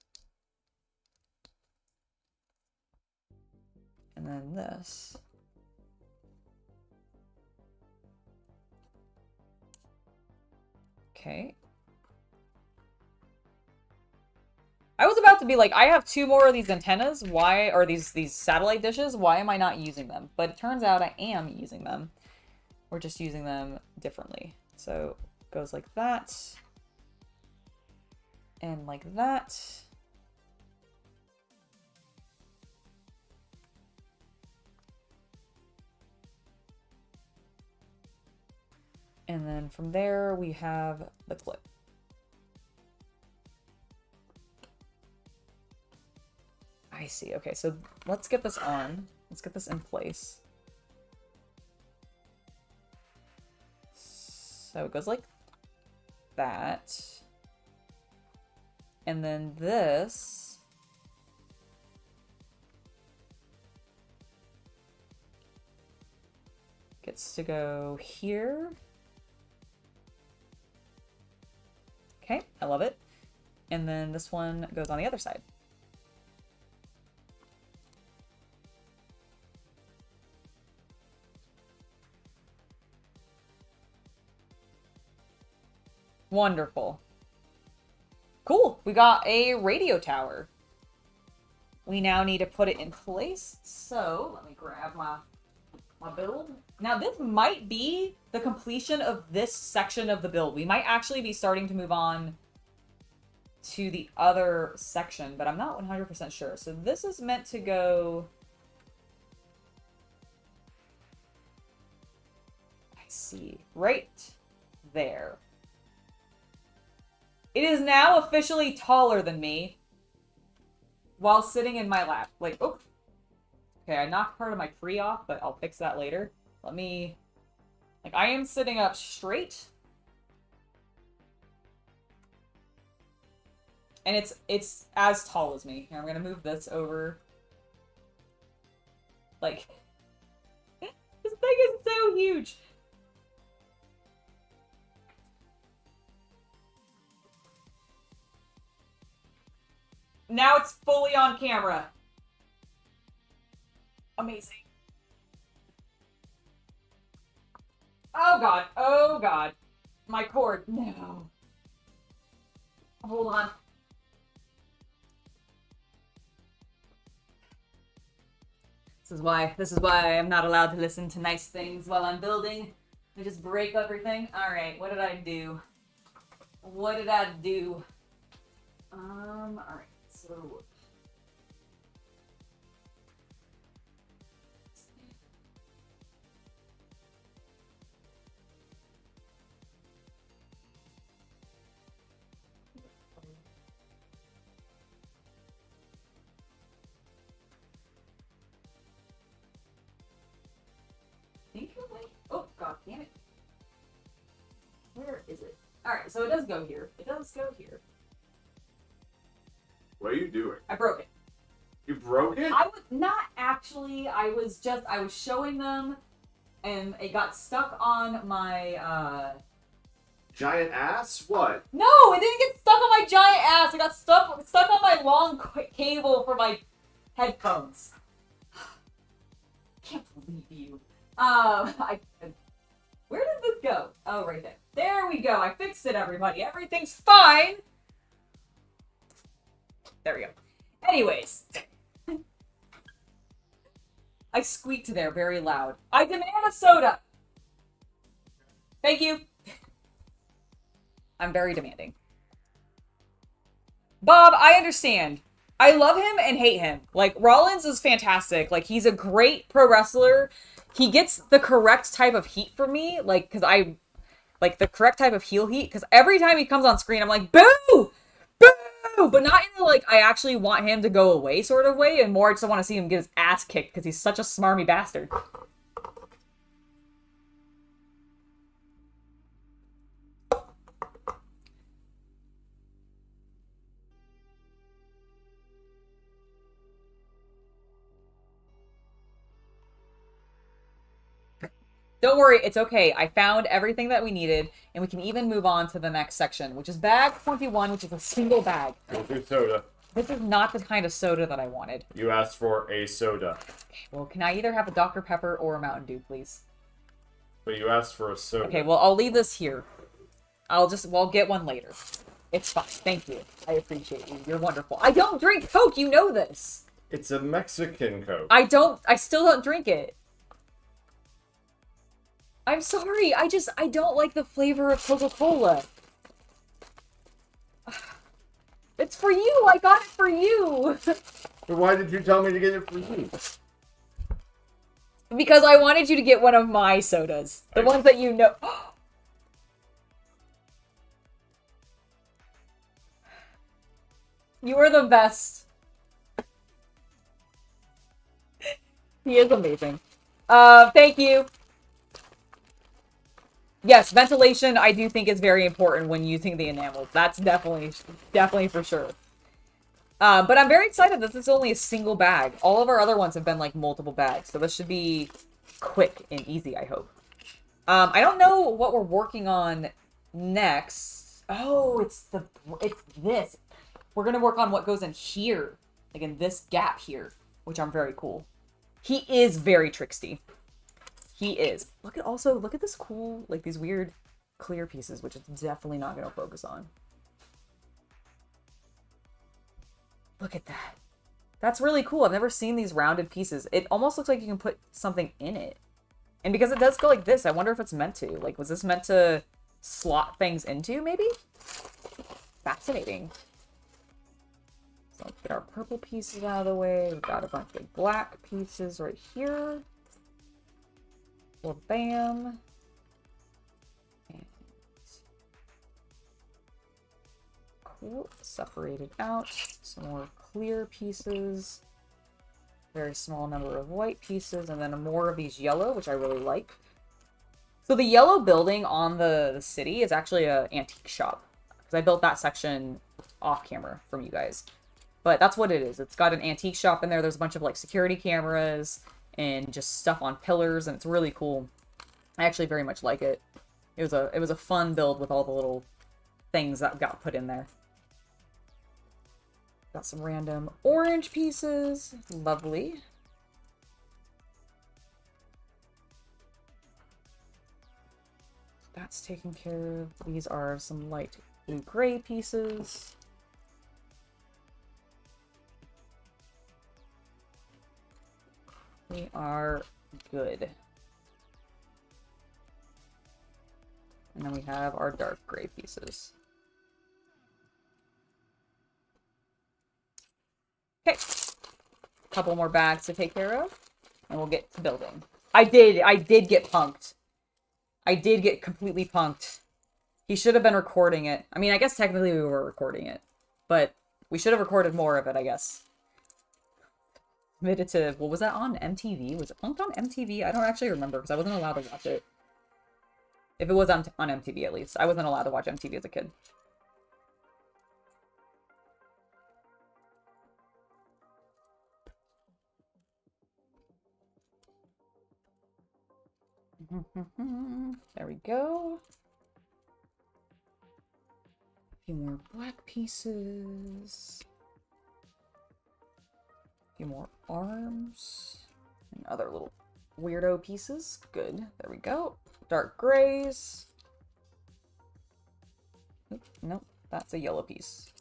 And then this. Okay. I was about to be like, I have 2 more of these antennas. Why, or these satellite dishes? Why am I not using them? But it turns out I am using them. We're just using them differently. So it goes like that. And like that. And then from there we have the clip. I see. Okay, so let's get this on. Let's get this in place. So it goes like that. And then this gets to go here. Okay, I love it. And then this one goes on the other side. Wonderful. Cool. We got a radio tower. We now need to put it in place. So let me grab my build. Now this might be the completion of this section of the build. We might actually be starting to move on to the other section, but I'm not 100% sure. So this is meant to go... I see. Right there. It is now officially taller than me while sitting in my lap. Like, oh. Okay, I knocked part of my tree off, but I'll fix that later. Let me... Like, I am sitting up straight. And it's as tall as me. Here, I'm gonna move this over. Like, this thing is so huge. Now it's fully on camera. Amazing. Oh god. Oh god. My cord. No. Hold on. This is why I'm not allowed to listen to nice things while I'm building. I just break everything. Alright, what did I do? What did I do? Alright, so... Oh, god damn it. Where is it? Alright, so it does go here. It does go here. What are you doing? I broke it. You broke it? I was not actually. I was showing them, and it got stuck on my, Giant ass? What? No, it didn't get stuck on my giant ass. It got stuck on my long cable for my headphones. Can't believe you. Where did this go? Oh, right there. There we go. I fixed it, everybody. Everything's fine. There we go. Anyways. I squeaked there very loud. I demand a soda. Thank you. I'm very demanding. Bob, I understand. I love him and hate him. Like, Rollins is fantastic. Like, he's a great pro wrestler. He gets the correct type of heat for me. Like, because I... Like, the correct type of heel heat. Because every time he comes on screen, I'm like, boo! Boo! But not in the, like, I actually want him to go away sort of way. And more, I just want to see him get his ass kicked. Because he's such a smarmy bastard. Don't worry, it's okay. I found everything that we needed, and we can even move on to the next section, which is bag 21, which is a single bag. Go through soda. This is not the kind of soda that I wanted. You asked for a soda. Okay, well, can I either have a Dr. Pepper or a Mountain Dew, please? But you asked for a soda. Okay, well, I'll leave this here. I'll get one later. It's fine. Thank you. I appreciate you. You're wonderful. I don't drink Coke. You know this. It's a Mexican Coke. I still don't drink it. I'm sorry. I don't like the flavor of Coca-Cola. It's for you. I got it for you. But why did you tell me to get it for you? Because I wanted you to get one of my sodas. The ones that you know. You are the best. He is amazing. Thank you. Yes, ventilation I do think is very important when using the enamels. That's definitely for sure. But I'm very excited that this is only a single bag. All of our other ones have been like multiple bags, so this should be quick and easy, I hope. I don't know what we're working on next. Oh, it's this. We're gonna work on what goes in here, like in this gap here, which I'm very cool. He is very tricksty. He is. Look at this cool, like these weird clear pieces, which it's definitely not gonna focus on. Look at that. That's really cool. I've never seen these rounded pieces. It almost looks like you can put something in it. And because it does go like this, I wonder if it's meant to. Like, was this meant to slot things into, maybe? Fascinating. So let's get our purple pieces out of the way. We've got a bunch of black pieces right here. Well, bam. And cool. Separated out. Some more clear pieces. Very small number of white pieces. And then more of these yellow, which I really like. So the yellow building on the city is actually an antique shop. Because I built that section off camera from you guys. But that's what it is. It's got an antique shop in there. There's a bunch of like security cameras and just stuff on pillars, and it's really cool. I actually very much like it. It was a fun build with all the little things that got put in there. Got some random orange pieces. Lovely. That's taken care of. These are some light blue-gray pieces. We are good. And then we have our dark gray pieces. Okay. Couple more bags to take care of. And we'll get to building. I did get punked. I did get completely punked. He should have been recording it. I mean, I guess technically we were recording it. But we should have recorded more of it, I guess. Committed to, what was that on MTV? Was it punked on MTV? I don't actually remember because I wasn't allowed to watch it. If it was on MTV at least. I wasn't allowed to watch MTV as a kid. There we go. A few more black pieces. A few more arms. And other little weirdo pieces. Good. There we go. Dark grays. Nope. That's a yellow piece.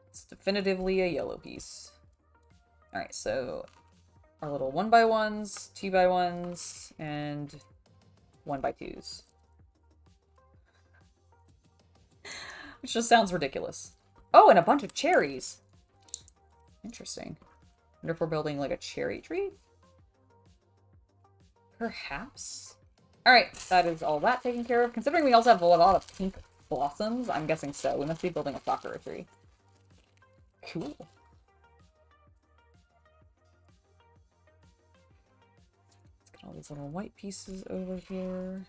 It's definitively a yellow piece. Alright, so our little 1x1s, 2x1s, and 1x2s. Which just sounds ridiculous. Oh, and a bunch of cherries. Interesting. I wonder if we're building like a cherry tree? Perhaps? Alright, that is all that taken care of. Considering we also have a lot of pink blossoms, I'm guessing so. We must be building a sakura tree. Cool. Let's get all these little white pieces over here.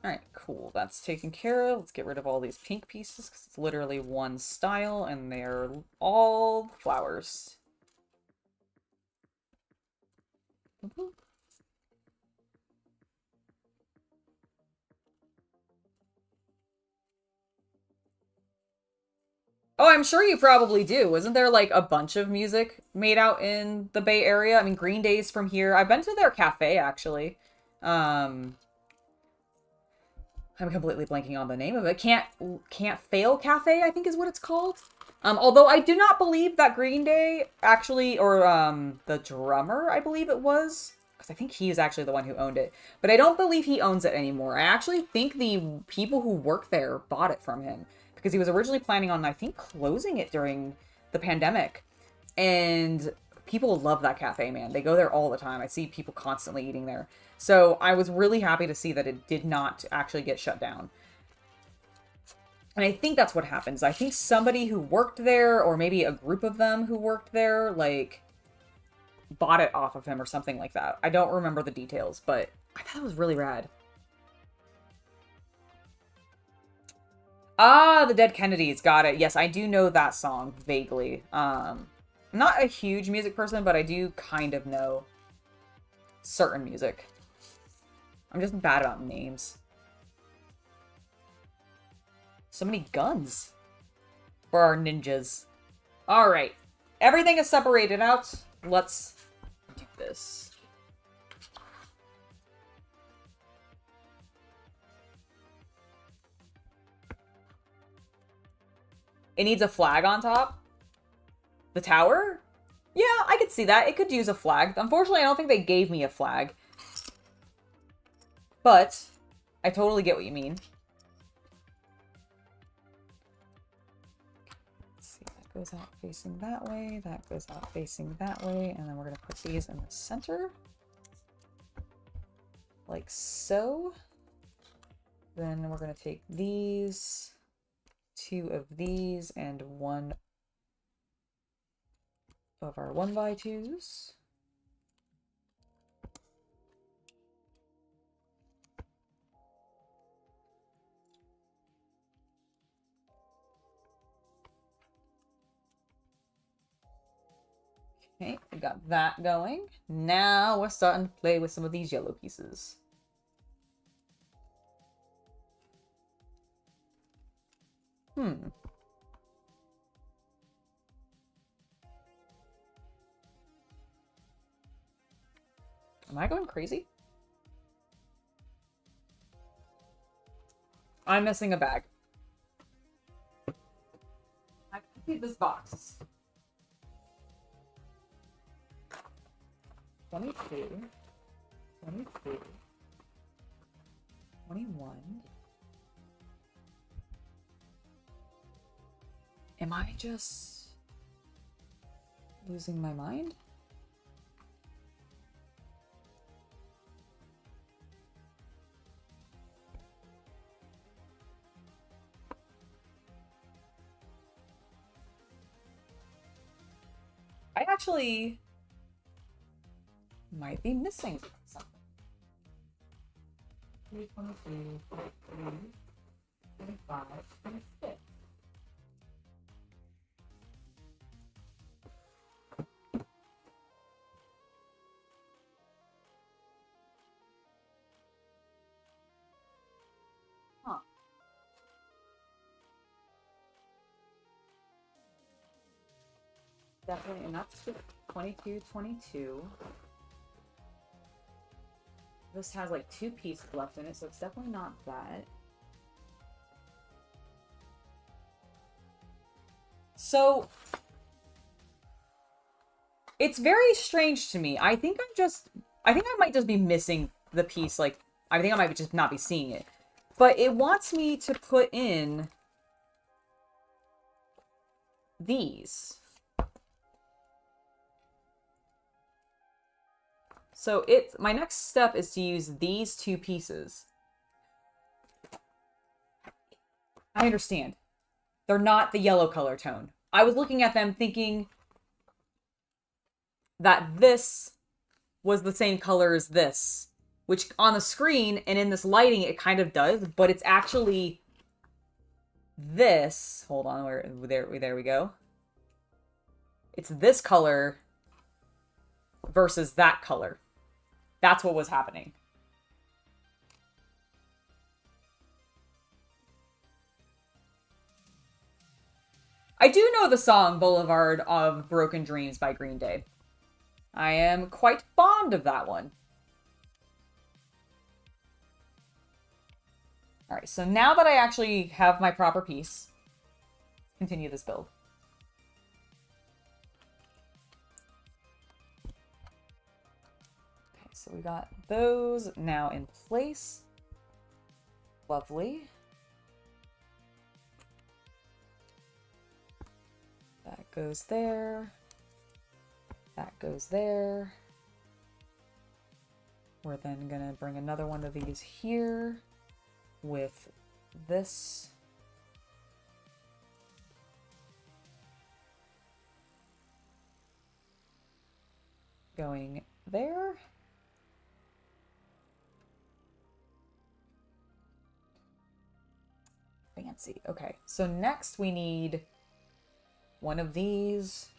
Alright, Cool, that's taken care of. Let's get rid of all these pink pieces because it's literally one style and they're all flowers. Oh, I'm sure you probably do. Isn't there like a bunch of music made out in the Bay Area? I mean, Green Day's from here. I've been to their cafe actually. I'm completely blanking on the name of it. Can't Fail Cafe, I think is what it's called. Although I do not believe that Green Day actually, or the drummer, I believe it was, because I think he's actually the one who owned it. But I don't believe he owns it anymore. I actually think the people who work there bought it from him, because he was originally planning on, I think, closing it during the pandemic. And people love that cafe, man. They go there all the time. I see people constantly eating there. So I was really happy to see that it did not actually get shut down. And I think that's what happens. I think somebody who worked there, or maybe a group of them who worked there, like, bought it off of him or something like that. I don't remember the details, but I thought it was really rad. Ah, the Dead Kennedys. Got it. Yes, I do know that song, vaguely. I'm not a huge music person, but I do kind of know certain music. I'm just bad about names. So many guns for our ninjas. All right. Everything is separated out. Let's do this. It needs a flag on top. The tower? Yeah, I could see that. It could use a flag. Unfortunately, I don't think they gave me a flag. But I totally get what you mean. Goes out facing that way, that goes out facing that way, and then we're going to put these in the center. Like so. Then we're going to take these, 2 of these, and 1 of our 1x2s. Okay, we got that going. Now we're starting to play with some of these yellow pieces. Am I going crazy? I'm missing a bag. I can see this box. 22, 22, 21. Am I just losing my mind? I actually might be missing something. 23, 23, 25, 26. Huh. Definitely, and that's 22, 22. This has like 2 pieces left in it, so it's definitely not that. So it's very strange to me. I think I might just be missing the piece. Like, I think I might just not be seeing it. But it wants me to put in these. So my next step is to use these 2 pieces. I understand. They're not the yellow color tone. I was looking at them thinking that this was the same color as this. which on the screen and in this lighting, it kind of does, but it's actually this. Hold on, there we go. It's this color versus that color. That's what was happening. I do know the song Boulevard of Broken Dreams by Green Day. I am quite fond of that one. Alright, so now that I actually have my proper piece, continue this build. Okay, so we got those now in place. Lovely. That goes there. That goes there. We're then gonna bring another one of these here with this. Going there. Fancy. Okay, so next we need one of these.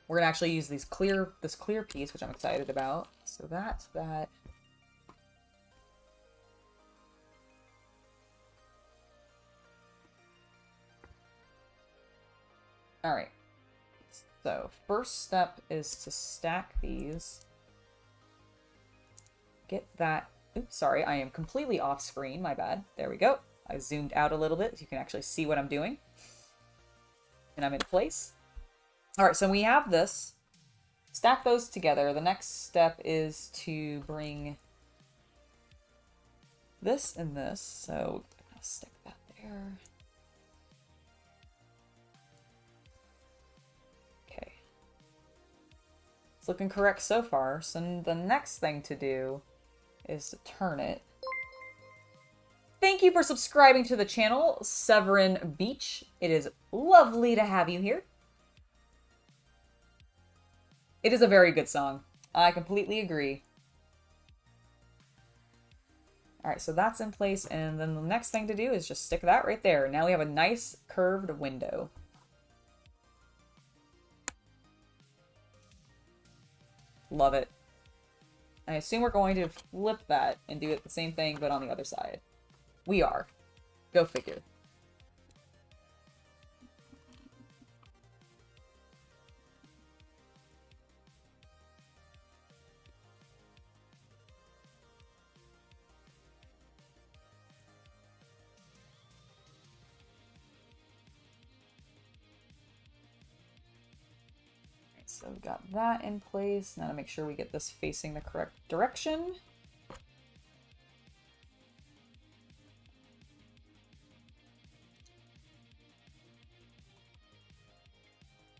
We're gonna actually use this clear piece, which I'm excited about. So that's that. All right. So first step is to stack these. Get that. Oops, sorry, I am completely off screen. My bad. There we go. I zoomed out a little bit so you can actually see what I'm doing. And I'm in place. All right, so we have this. Stack those together. The next step is to bring this and this. So I'm gonna stick that there. Okay. It's looking correct so far. So the next thing to do is to turn it. Thank you for subscribing to the channel, Severin Beach. It is lovely to have you here. It is a very good song. I completely agree. Alright, so that's in place, and then the next thing to do is just stick that right there. Now we have a nice curved window. Love it. I assume we're going to flip that and do it the same thing, but on the other side. We are. Go figure. So we got that in place. Now to make sure we get this facing the correct direction.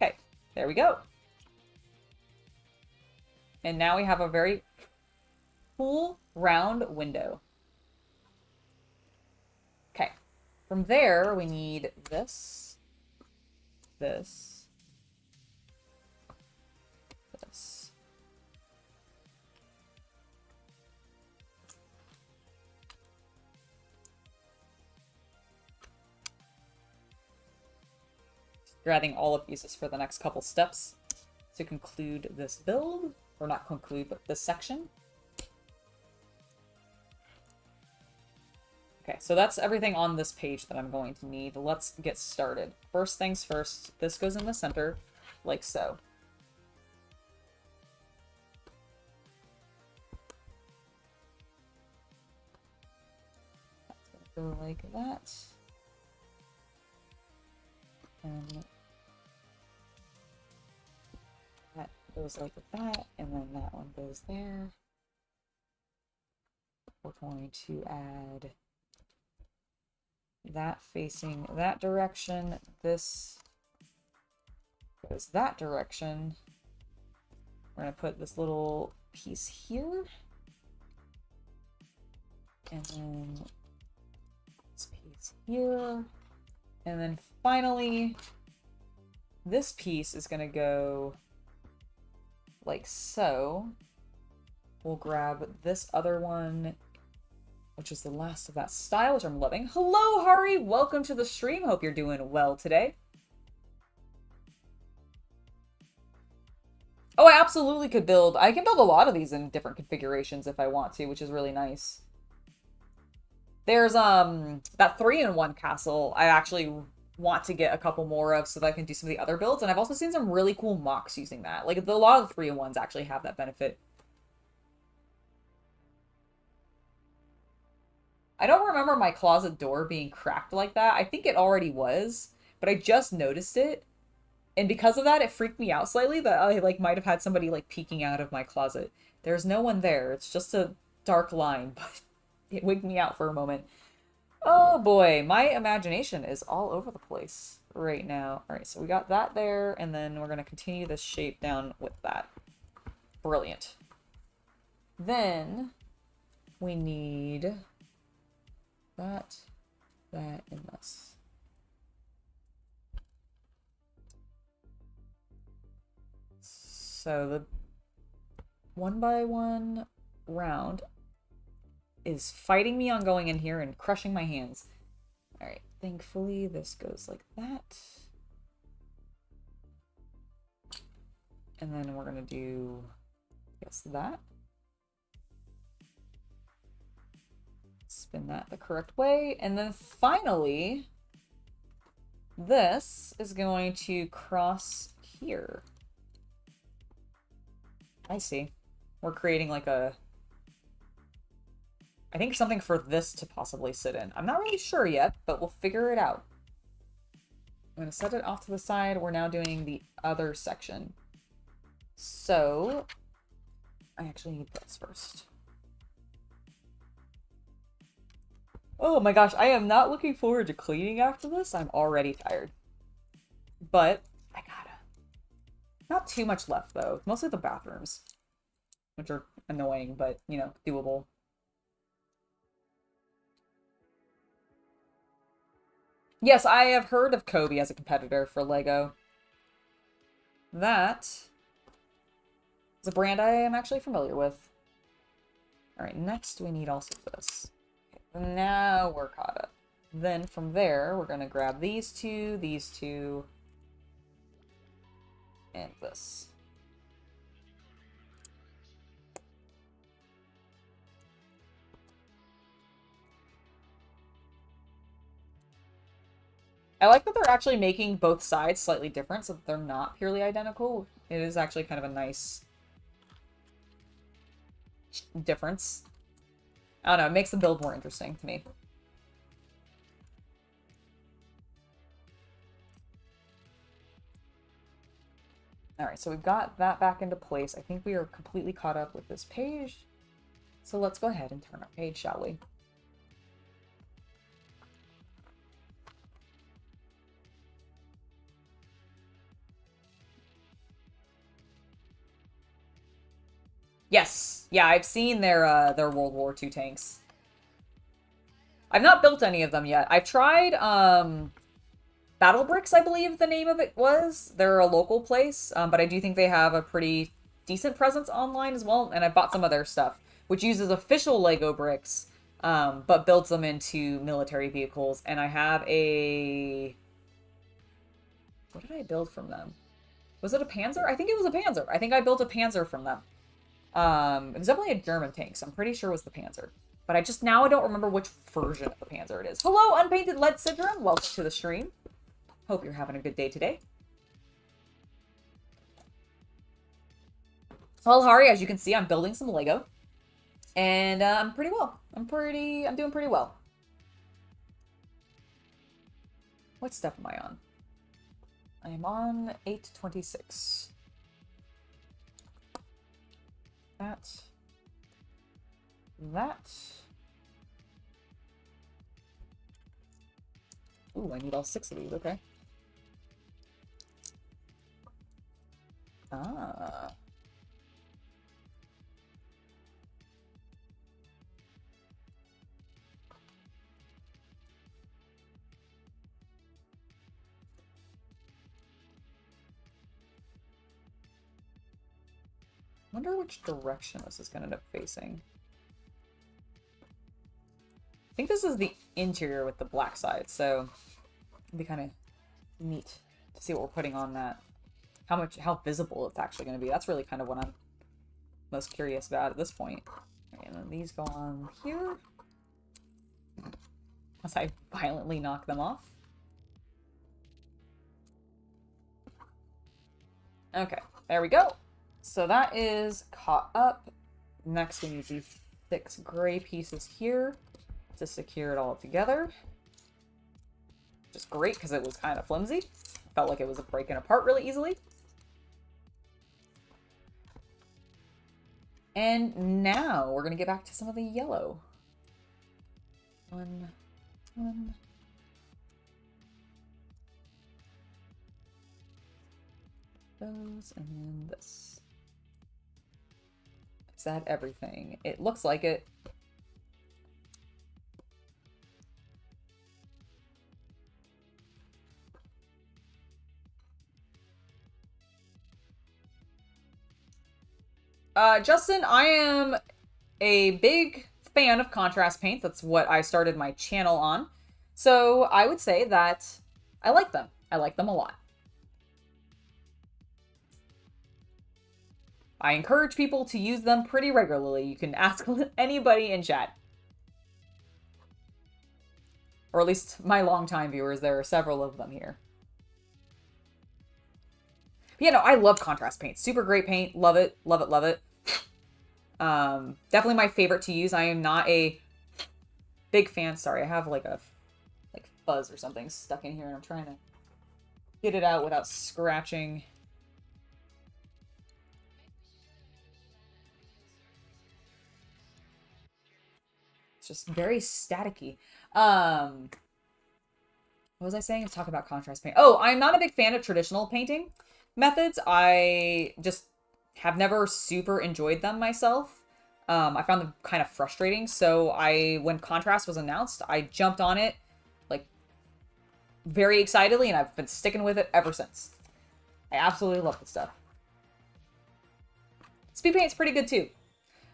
Okay, there we go. And now we have a very cool round window. Okay, from there we need this, this, this. Grabbing all the pieces for the next couple steps to conclude this build, or not conclude, but this section. Okay, so that's everything on this page that I'm going to need. Let's get started. First things first, this goes in the center, like so. That's gonna go like that. And that goes like that, and then that one goes there. We're going to add that facing that direction. This goes that direction. We're going to put this little piece here. And then this piece here. And then finally, this piece is going to go like so. we'll grab this other one, which is the last of that style, which I'm loving. Hello, Hari! Welcome to the stream. Hope you're doing well today. Oh, I absolutely could build. I can build a lot of these in different configurations if I want to, which is really nice. There's that 3-in-1 castle I actually want to get a couple more of so that I can do some of the other builds, and I've also seen some really cool mocks using that. Like, a lot of the 3-in-1s actually have that benefit. I don't remember my closet door being cracked like that. I think it already was, but I just noticed it. And because of that, it freaked me out slightly that I, like, might have had somebody, like, peeking out of my closet. There's no one there. It's just a dark line, but it wigged me out for a moment. Oh, boy. My imagination is all over the place right now. All right, so we got that there, and then we're going to continue this shape down with that. Brilliant. Then we need that, and this. So the 1x1 round is fighting me on going in here and crushing my hands. All right, thankfully this goes like that. And then we're gonna do, I guess, that. Spin that the correct way. And then finally, this is going to cross here. I see. We're creating like a, I think something for this to possibly sit in. I'm not really sure yet, but we'll figure it out. I'm going to set it off to the side. We're now doing the other section. So I actually need this first. Oh my gosh, I am not looking forward to cleaning after this. I'm already tired. But I gotta. Not too much left, though. Mostly the bathrooms, which are annoying, but, you know, doable. Yes, I have heard of Kobe as a competitor for LEGO. That is a brand I am actually familiar with. Alright, next we need also this. Okay, now we're caught up. Then from there, we're going to grab these two, and this. I like that they're actually making both sides slightly different so that they're not purely identical. It is actually kind of a nice difference. I don't know, it makes the build more interesting to me. Alright, so we've got that back into place. I think we are completely caught up with this page. So let's go ahead and turn our page, shall we? Yes. Yeah, I've seen their World War II tanks. I've not built any of them yet. I've tried, Battle Bricks, I believe the name of it was. They're a local place, but I do think they have a pretty decent presence online as well, and I bought some of their stuff, which uses official Lego bricks, but builds them into military vehicles, and I have a... What did I build from them? Was it a Panzer? I think it was a Panzer. I think I built a Panzer from them. It was definitely a German tank, so I'm pretty sure it was the Panzer. But I don't remember which version of the Panzer it is. Hello, Unpainted Lead Syndrome. Welcome to the stream. Hope you're having a good day today. Well, Hari, as you can see, I'm building some Lego. And I'm pretty well. I'm doing pretty well. What step am I on? I am on 826. That. Ooh, I need all 6 of these, okay. Ah. Wonder which direction this is going to end up facing. I think this is the interior with the black side, so it'll be kind of neat to see what we're putting on that. How visible it's actually going to be. That's really kind of what I'm most curious about at this point. Okay, and then these go on here. Unless I violently knock them off. Okay, there we go. So that is caught up. Next we need these 6 gray pieces here to secure it all together. Just great because it was kind of flimsy. Felt like it was breaking apart really easily. And now we're going to get back to some of the yellow. One. Those, and then this. Is that everything? It looks like it. Justin, I am a big fan of contrast paints. That's what I started my channel on. So I would say that I like them. I like them a lot. I encourage people to use them pretty regularly. You can ask anybody in chat. Or at least my longtime viewers. There are several of them here. But yeah, no, I love contrast paint. Super great paint. Love it. Love it. Love it. Definitely my favorite to use. I am not a big fan. Sorry, I have like a fuzz or something stuck in here and I'm trying to get it out without scratching. It's just very staticky. What was I saying? Let's talk about contrast paint. Oh, I'm not a big fan of traditional painting methods. I just have never super enjoyed them myself. I found them kind of frustrating. So when contrast was announced, I jumped on it like very excitedly and I've been sticking with it ever since. I absolutely love this stuff. Speed paint's pretty good too.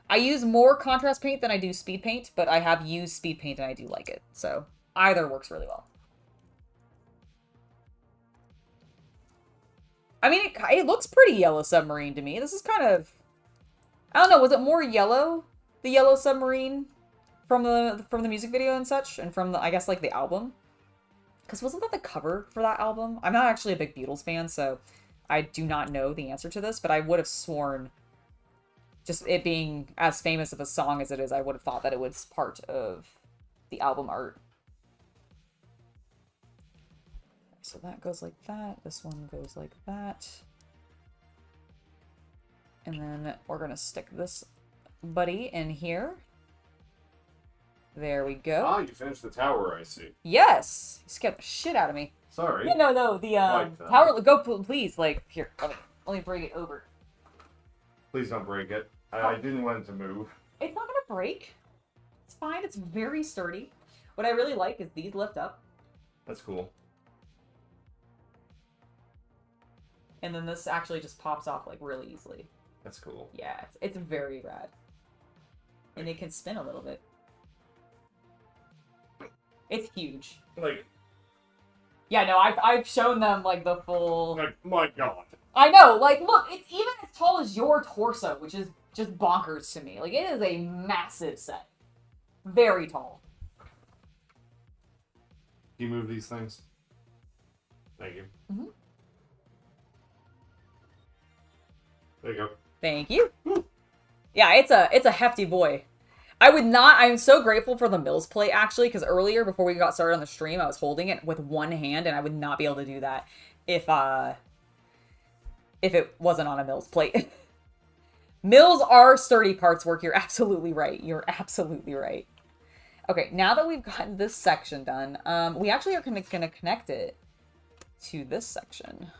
I use more contrast paint than I do speed paint, but I have used speed paint and I do like it. So either works really well. I mean, it looks pretty Yellow Submarine to me. This is kind of... I don't know, was it more yellow? The Yellow Submarine from the music video and such? And from, I guess, like, the album? Because wasn't that the cover for that album? I'm not actually a big Beatles fan, so I do not know the answer to this, but I would have sworn, just it being as famous of a song as it is, I would have thought that it was part of the album art. So that goes like that. This one goes like that. And then we're going to stick this buddy in here. There we go. Ah, you finished the tower, I see. Yes! You scared the shit out of me. Sorry. Yeah, no, the tower, go, please, like, here, let me bring it over. Please don't break it. I didn't want it to move. It's not going to break. It's fine, it's very sturdy. What I really like is these lift up. That's cool. And then this actually just pops off, like, really easily. That's cool. Yeah, it's very rad. And it can spin a little bit. It's huge. Like... Yeah, no, I've shown them, like, the full... Like, my god. I know, like, look, it's even as tall as your torso, which is just bonkers to me. Like, it is a massive set. Very tall. Can you move these things? Thank you. Mm-hmm. There you go. Thank you. Yeah, it's a hefty boy. I'm so grateful for the Mills plate, actually, because earlier, before we got started on the stream, I was holding it with one hand, and I would not be able to do that if it wasn't on a Mills plate. Mills are sturdy parts work. You're absolutely right. You're absolutely right. Okay, now that we've gotten this section done, we actually are going to connect it to this section.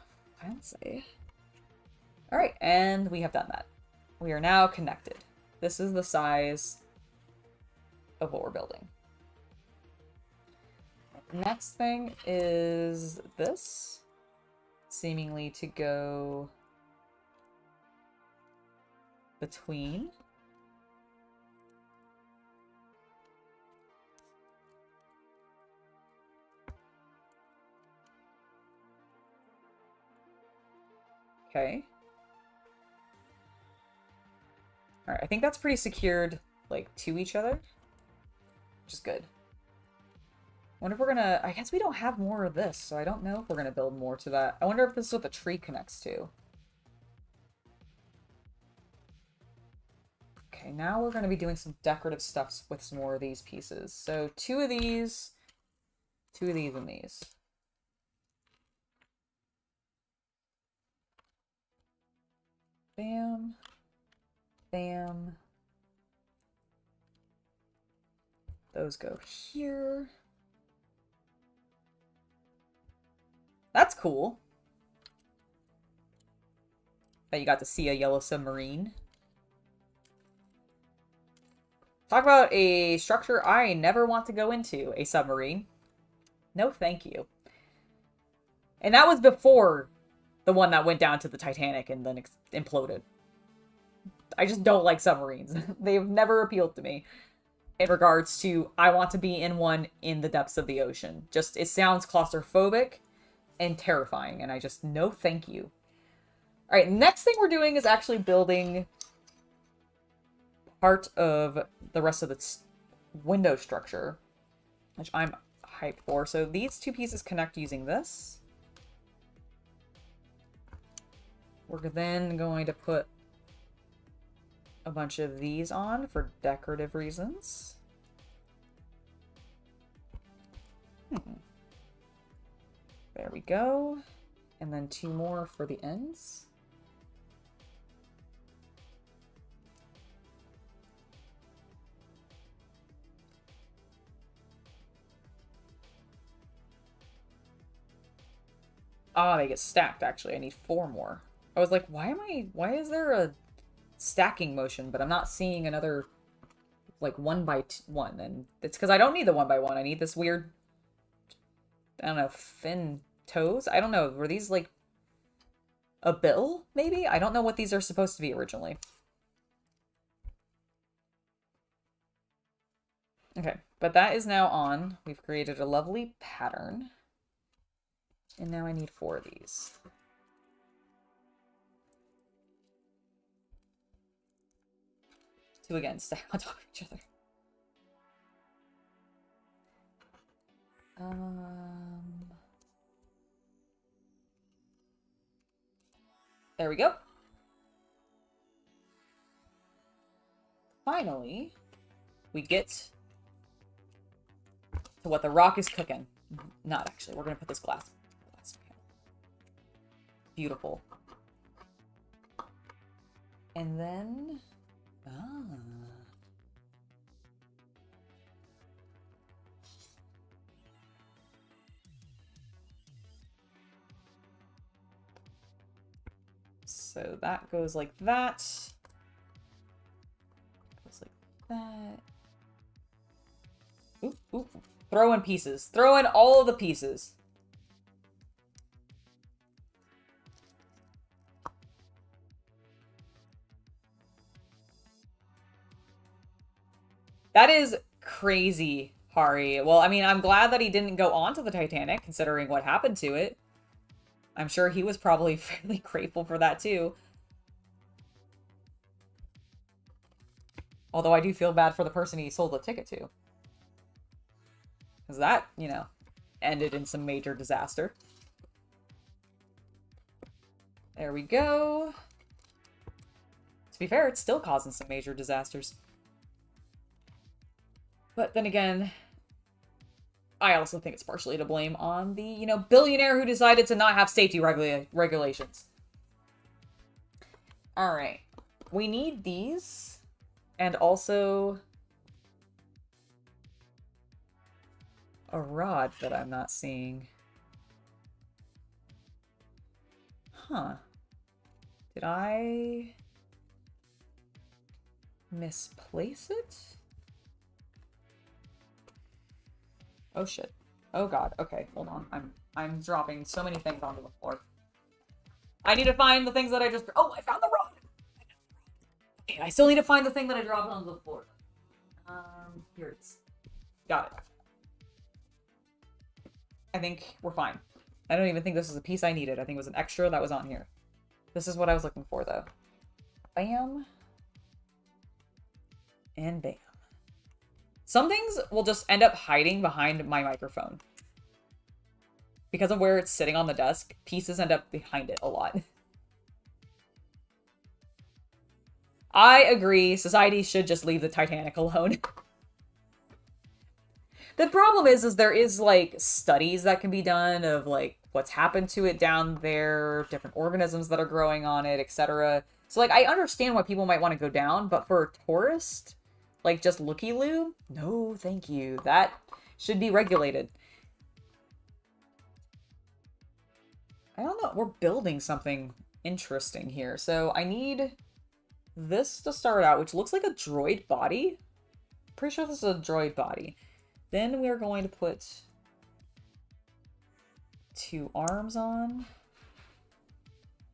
Fancy. All right, and we have done that. We are now connected. This is the size of what we're building. Next thing is this, seemingly to go between. Okay. Alright, I think that's pretty secured, like, to each other. Which is good. I wonder if we're gonna... I guess we don't have more of this, so I don't know if we're gonna build more to that. I wonder if this is what the tree connects to. Okay, now we're gonna be doing some decorative stuff with some more of these pieces. So 2 of these, 2 of these, and these. Bam. Bam. Those go here. That's cool. That you got to see a yellow submarine. Talk about a structure I never want to go into, a submarine. No thank you. And that was before the one that went down to the Titanic and then imploded. I just don't like submarines. They've never appealed to me in regards to I want to be in one in the depths of the ocean. Just, it sounds claustrophobic and terrifying, and I just, no thank you. Alright, next thing we're doing is actually building part of the rest of its window structure, which I'm hyped for. So these 2 pieces connect using this. We're then going to put a bunch of these on for decorative reasons. There we go. And then 2 more for the ends. Ah, they get stacked, actually. I need 4 more. I was like, why is there a stacking motion, but I'm not seeing another, like, 1 by 1, and it's because I don't need the 1 by 1. I need this weird, I don't know, fin toes? I don't know. Were these, like, a bill, maybe? I don't know what these are supposed to be originally. Okay, but that is now on. We've created a lovely pattern. And now I need 4 of these. Two again, stay on top of each other. There we go. Finally, we get to what the rock is cooking. Not actually. We're gonna put this glass. Beautiful. And then, so that goes like that. Goes like that. Oop, oop. Throw in pieces. Throw in all of the pieces. That is crazy, Hari. Well, I mean, I'm glad that he didn't go on to the Titanic, considering what happened to it. I'm sure he was probably fairly grateful for that, too. Although I do feel bad for the person he sold the ticket to. Because that, you know, ended in some major disaster. There we go. To be fair, it's still causing some major disasters. But then again, I also think it's partially to blame on the, you know, billionaire who decided to not have safety regulations. Alright. We need these. And also a rod that I'm not seeing. Huh. Did I misplace it? Oh shit. Oh god. Okay, hold on. I'm dropping so many things onto the floor. I need to find the things that I just... Oh, I found the rod! Okay, I still need to find the thing that I dropped on the floor. Here it is. Got it. I think we're fine. I don't even think this is a piece I needed. I think it was an extra that was on here. This is what I was looking for, though. Bam. And bam. Some things will just end up hiding behind my microphone. Because of where it's sitting on the desk, pieces end up behind it a lot. I agree. Society should just leave the Titanic alone. The problem is there is, like, studies that can be done of, like, what's happened to it down there, different organisms that are growing on it, etc. So, like, I understand why people might want to go down, but for a tourist, like, just looky-loo? No, thank you. That should be regulated. I don't know. We're building something interesting here. So I need this to start out, which looks like a droid body. Pretty sure this is a droid body. Then we're going to put 2 arms on.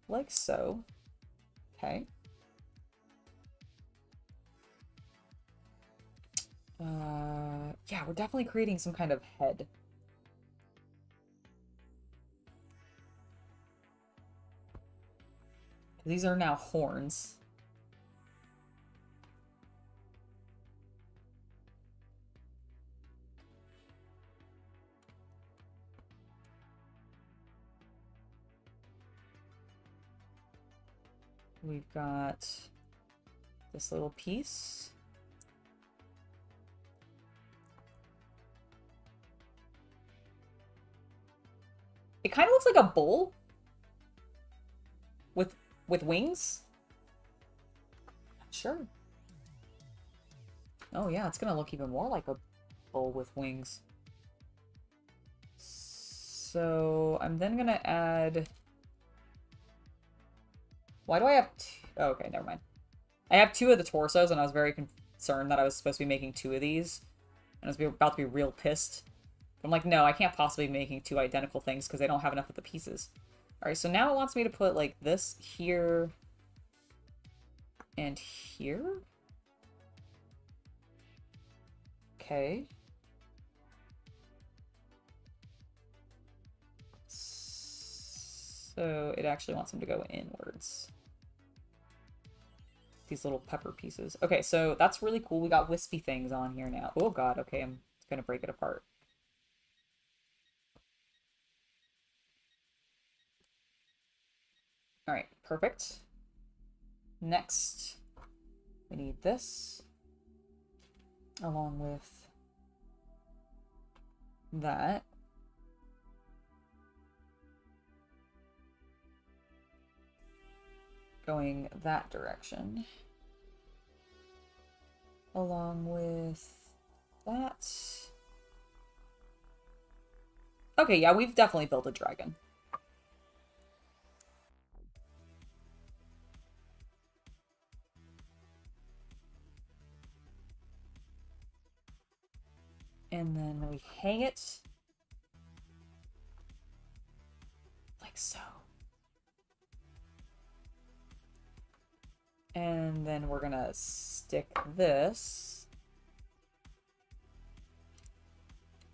Like so. Okay. Yeah, we're definitely creating some kind of head. These are now horns. We've got this little piece. It kind of looks like a bull with wings. Sure. Oh yeah, it's gonna look even more like a bull with wings. So I'm then gonna add... Why do I have two? Oh, okay, never mind. I have 2 of the torsos, and I was very concerned that I was supposed to be making 2 of these. And I was about to be real pissed. But I'm like, no, I can't possibly be making 2 identical things because I don't have enough of the pieces. Alright, so now it wants me to put, like, this here and here. Okay. So it actually wants them to go inwards. These little pepper pieces. Okay, so that's really cool. We got wispy things on here now. Oh god, okay, I'm gonna break it apart. Alright, perfect. Next, we need this, along with that. Going that direction. Along with that. Okay, yeah, we've definitely built a dragon. And then we hang it like so. And then we're gonna stick this.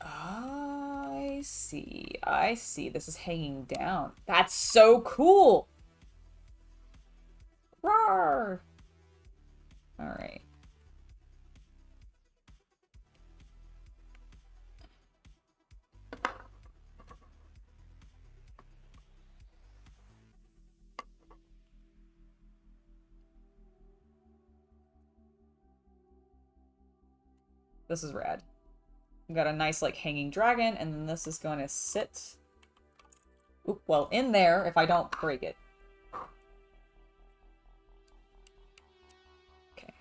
I see. I see. This is hanging down. That's so cool! Roar! Alright. This is rad. We've got a nice, like, hanging dragon, and then this is going to sit... Oop, well, in there if I don't break it. Okay.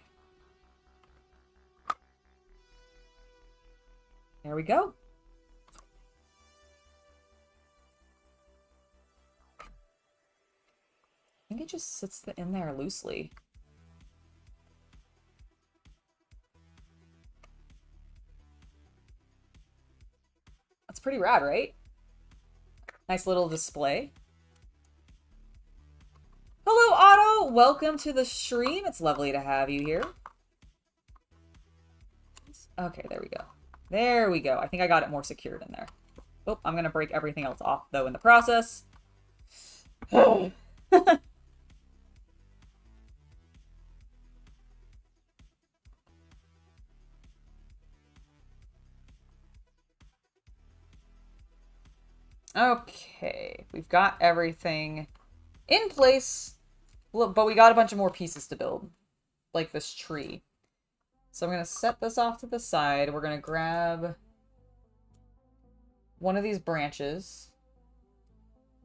There we go. I think it just sits in there loosely. That's pretty rad, right? Nice little display. Hello, Otto! Hello, welcome to the stream. It's lovely to have you here. Okay, there we go. There we go. I think I got it more secured in there. Oh, I'm gonna break everything else off, though, in the process. Okay, we've got everything in place, but we got a bunch of more pieces to build, like this tree. So I'm going to set this off to the side. We're going to grab one of these branches.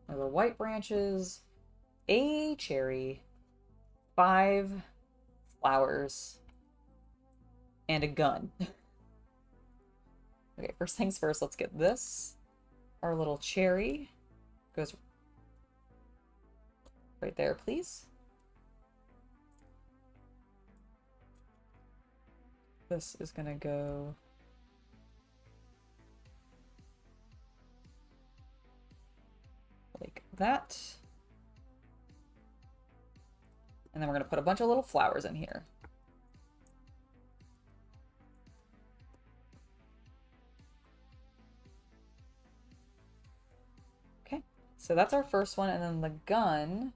There were white branches, a cherry, 5 flowers, and a gun. Okay, first things first, let's get this. Our little cherry goes right there, please. This is gonna go like that. And then we're gonna put a bunch of little flowers in here. Okay, so that's our first one, and then the gun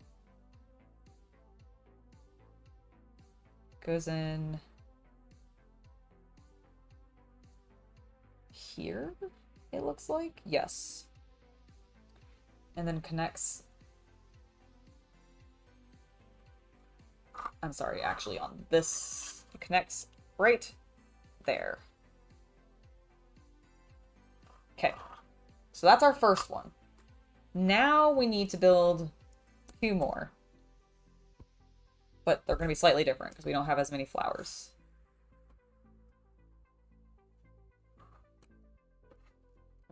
goes in here, it looks like. Yes. And then connects. I'm sorry, actually on this. It connects right there. Okay. So that's our first one. Now we need to build 2 more. But they're going to be slightly different because we don't have as many flowers.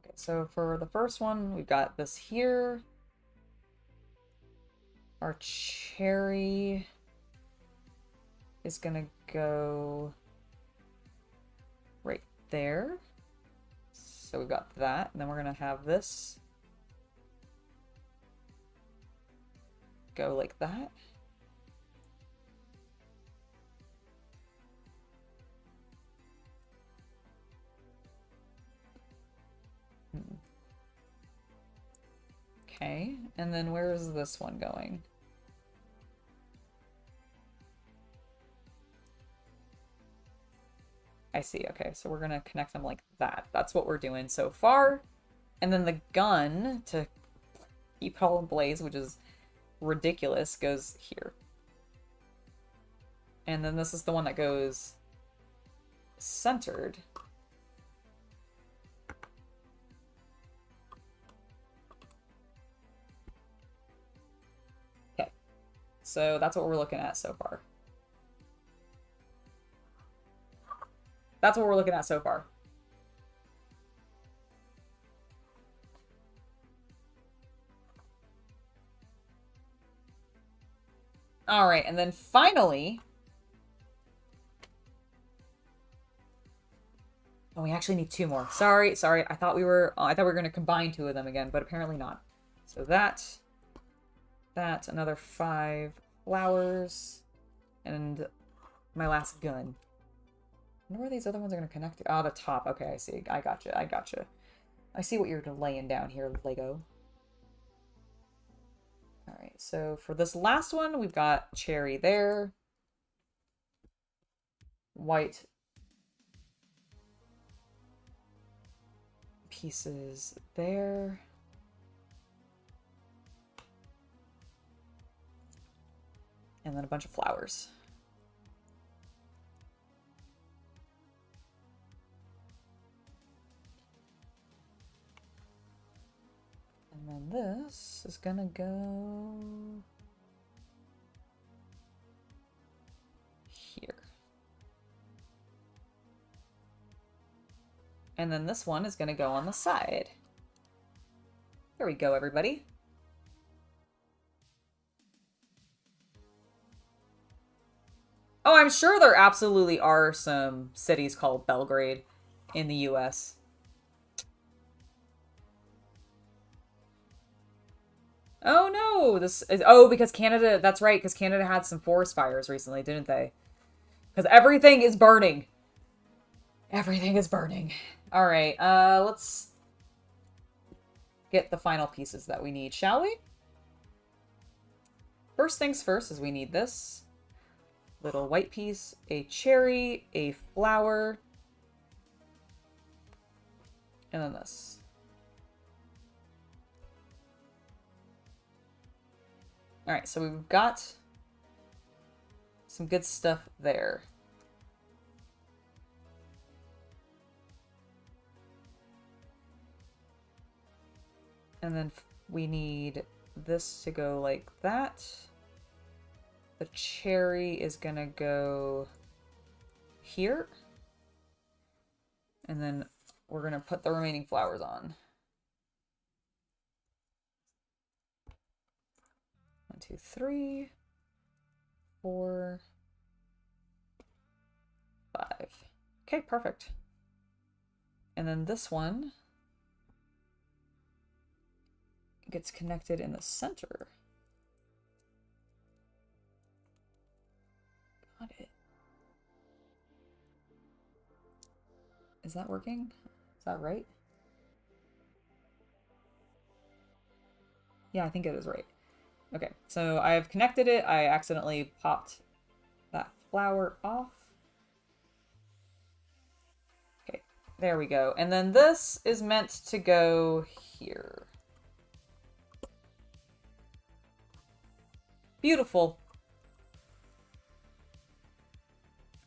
Okay, so for the first one, we've got this here. Our cherry is going to go right there. So we've got that. And then we're going to have this go like that. Okay, and then where is this one going? I see, okay, so we're gonna connect them like that. That's what we're doing so far. And then the gun, to keep it all in place, which is ridiculous, goes here. And then this is the one that goes centered. Okay, so that's what we're looking at so far. That's what we're looking at so far. All right, and then finally... Oh, we actually need 2 more. Sorry. I thought we were going to combine 2 of them again, but apparently not. So that's another 5 flowers, and my last gun. I wonder where these other ones are going to connect to. Oh, the top. Okay, I see. I gotcha. I see what you're laying down here, Lego. All right, so for this last one, we've got cherry there. White pieces there. And then a bunch of flowers. And then this is gonna go here. And then this one is gonna go on the side. There we go, everybody. Oh, I'm sure there absolutely are some cities called Belgrade in the US. Oh no, Oh, this is, oh, because Canada, that's right, because Canada had some forest fires recently, didn't they? Because everything is burning. Everything is burning. All right, let's get the final pieces that we need, shall we? First things first is we need this little white piece, a cherry, a flower, and then this. All right, so we've got some good stuff there. And then we need this to go like that. The cherry is gonna go here. And then we're gonna put the remaining flowers on. 1, 2, 3, 4, 5. Okay, perfect. And then this one gets connected in the center. Got it. Is that working? Is that right? Yeah, I think it is right. Okay, so I've connected it. I accidentally popped that flower off. Okay, there we go. And then this is meant to go here. Beautiful.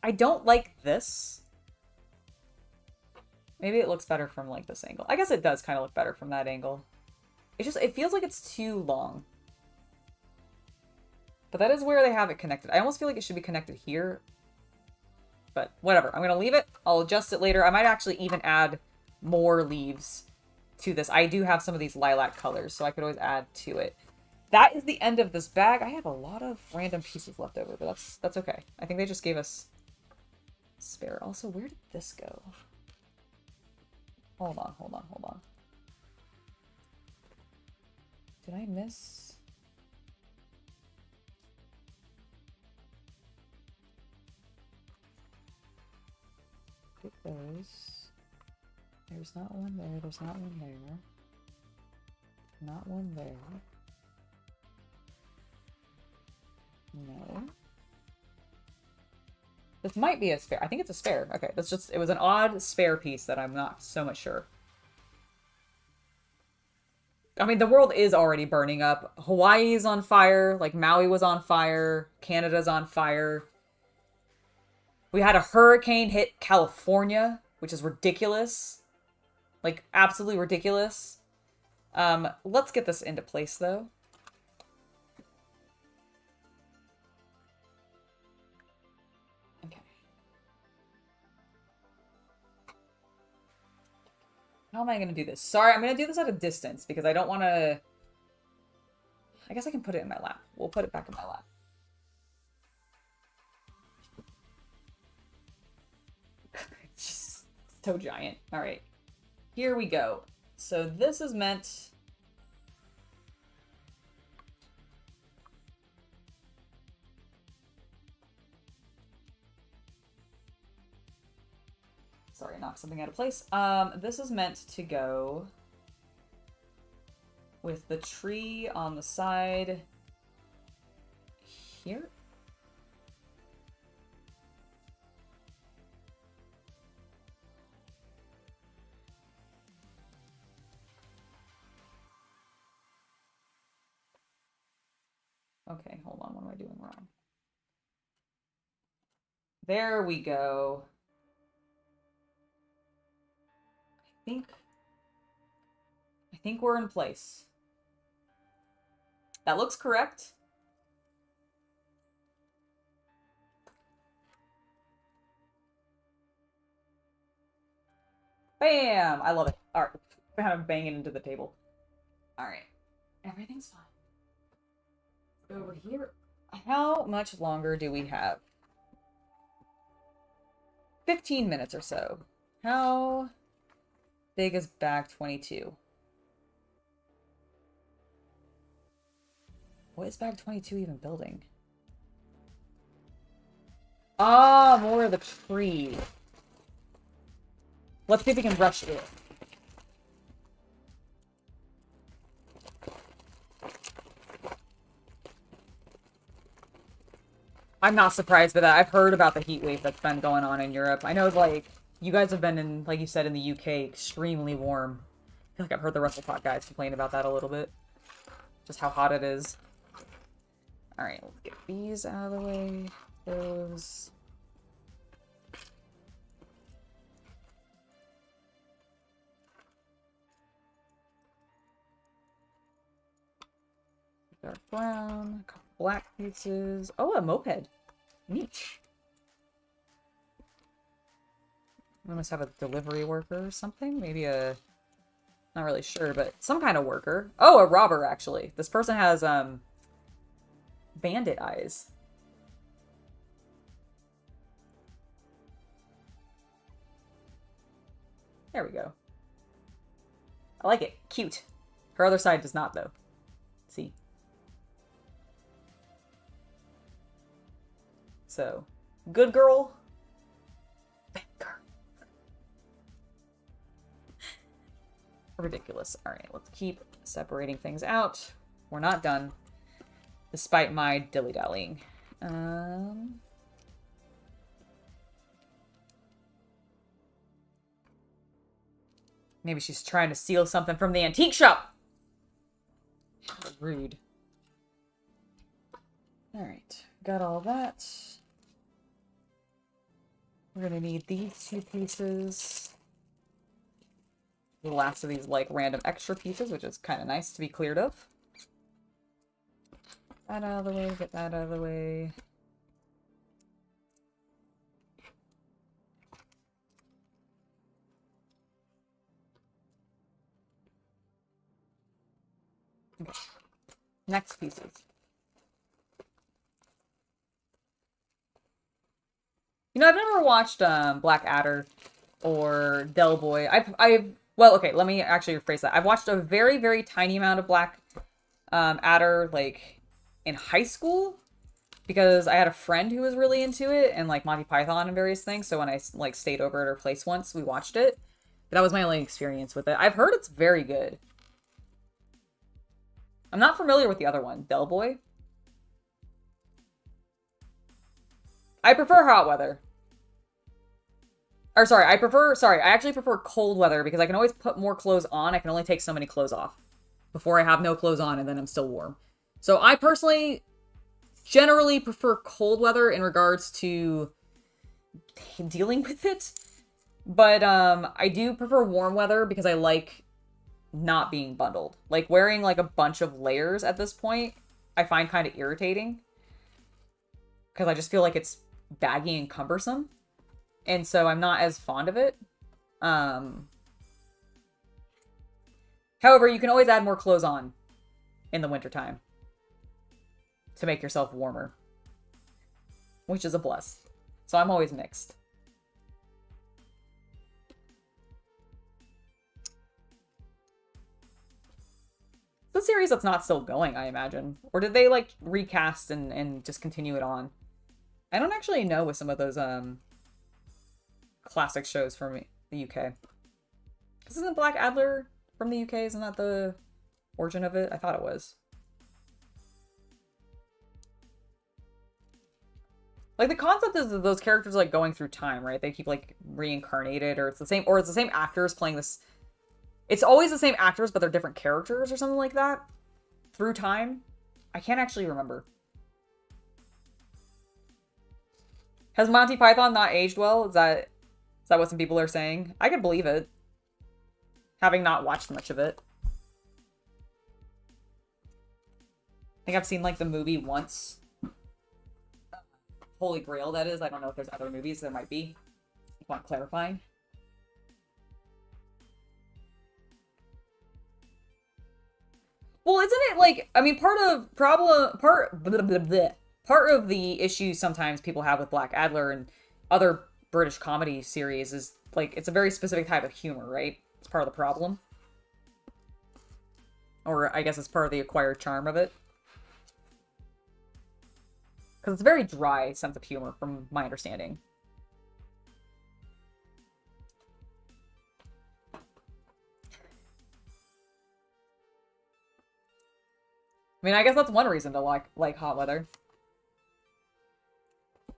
I don't like this. Maybe it looks better from like this angle. I guess it does kind of look better from that angle. It's just, it feels like it's too long. But that is where they have it connected. I almost feel like it should be connected here. But whatever. I'm going to leave it. I'll adjust it later. I might actually even add more leaves to this. I do have some of these lilac colors, so I could always add to it. That is the end of this bag. I have a lot of random pieces left over, but that's okay. I think they just gave us spare. Also, where did this go? Hold on, hold on, hold on. Did I miss? Get those. There's not one there. There's not one there. Not one there. No. This might be a spare. I think it's a spare. Okay, that's just, it was an odd spare piece that I'm not so much sure. I mean, the world is already burning up. Hawaii's on fire. Like, Maui was on fire. Canada's on fire. We had a hurricane hit California, which is ridiculous. Like, absolutely ridiculous. Let's get this into place, though. Okay. How am I going to do this? Sorry, I'm going to do this at a distance because I don't want to... I guess I can put it in my lap. We'll put it back in my lap. It's just so giant. All right. Here we go. So this is meant... Sorry, I knocked something out of place. This is meant to go with the tree on the side here. Okay, hold on. What am I doing wrong? There we go. I think we're in place. That looks correct. Bam! I love it. All right, kind of banging into the table. All right, everything's fine. Over here. How much longer do we have? 15 minutes or so. How big is bag 22? What is bag 22 even building? Ah, more of the tree. Let's see if we can rush it. I'm not surprised by that. I've heard about the heat wave that's been going on in Europe. I know, like, you guys have been in, like you said, in the UK, extremely warm. I feel like I've heard the WrestlePod guys complain about that a little bit. Just how hot it is. Alright, let's get these out of the way. Those. Dark brown, a couple black pieces. Oh, a moped. Neat. We must have a delivery worker or something. Maybe a... Not really sure, but some kind of worker. Oh, a robber, actually. This person has, bandit eyes. There we go. I like it. Cute. Her other side does not, though. See? So, good girl. Bad girl. Ridiculous. Alright, let's keep separating things out. We're not done. Despite my dilly-dallying. Maybe she's trying to steal something from the antique shop. Rude. Alright, got all that. We're gonna need these 2 pieces. The last of these, like, random extra pieces, which is kind of nice to be cleared of. That out of the way, get that out of the way. Okay. Next pieces. You know, I've never watched Black Adder or Del Boy. Well, okay, let me actually rephrase that. I've watched a very, very tiny amount of Black Adder, like, in high school, because I had a friend who was really into it, and, like, Monty Python and various things, so when I, like, stayed over at her place once, we watched it. But that was my only experience with it. I've heard it's very good. I'm not familiar with the other one, Del Boy. I prefer hot weather. Or sorry, I actually prefer cold weather because I can always put more clothes on. I can only take so many clothes off before I have no clothes on and then I'm still warm. So I personally generally prefer cold weather in regards to dealing with it. But I do prefer warm weather because I like not being bundled. Like wearing like a bunch of layers at this point, I find kind of irritating. Because I just feel like it's baggy and cumbersome. And so I'm not as fond of it. However, you can always add more clothes on in the wintertime to make yourself warmer. Which is a plus. So I'm always mixed. It's a series that's not still going, I imagine. Or did they, like, recast and just continue it on? I don't actually know with some of those, classic shows from the UK. This isn't Black Adler from the UK? Isn't that the origin of it? I thought it was. Like, the concept is that those characters, like, going through time, right? They keep, like, reincarnated, or it's the same actors playing this. It's always the same actors, but they're different characters or something like that. Through time. I can't actually remember. Has Monty Python not aged well? Is that what some people are saying? I could believe it. Having not watched much of it. I think I've seen, like, the movie once. Holy Grail, that is. I don't know if there's other movies. There might be. I want clarifying. Well, isn't it, like, I mean, part of the issue sometimes people have with Black Adler and other British comedy series is, like, it's a very specific type of humor, right? It's part of the problem. Or I guess it's part of the acquired charm of it. Because it's a very dry sense of humor, from my understanding. I mean, I guess that's one reason to like hot weather.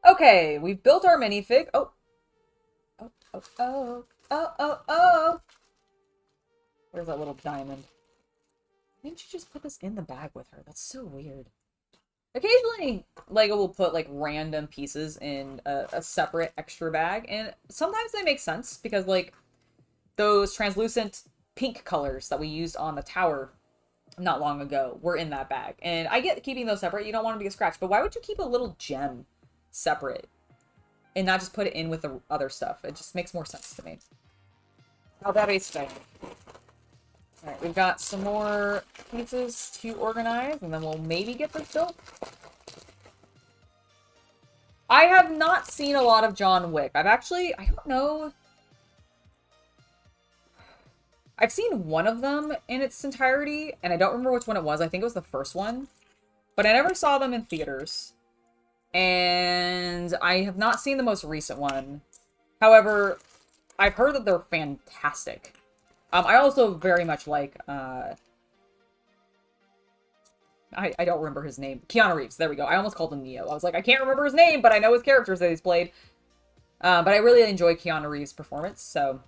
Okay, we've built our minifig. Oh. Oh, oh, oh. Oh, oh, oh. Where's that little diamond? Why didn't you just put this in the bag with her? That's so weird. Occasionally, LEGO will put, like, random pieces in a separate extra bag, and sometimes they make sense, because, like, those translucent pink colors that we used on the tower not long ago were in that bag. And I get keeping those separate, you don't want them to get scratched, but why would you keep a little gem separate and not just put it in with the other stuff? It just makes more sense to me. How that is staying. Alright, we've got some more pieces to organize, and then we'll maybe get this built. I have not seen a lot of John Wick. I don't know. I've seen one of them in its entirety, and I don't remember which one it was. I think it was the first one. But I never saw them in theaters. And I have not seen the most recent one. However, I've heard that they're fantastic. I also very much like, I don't remember his name. Keanu Reeves, there we go. I almost called him Neo. I was like, I can't remember his name, but I know his characters that he's played. But I really enjoy Keanu Reeves' performance, so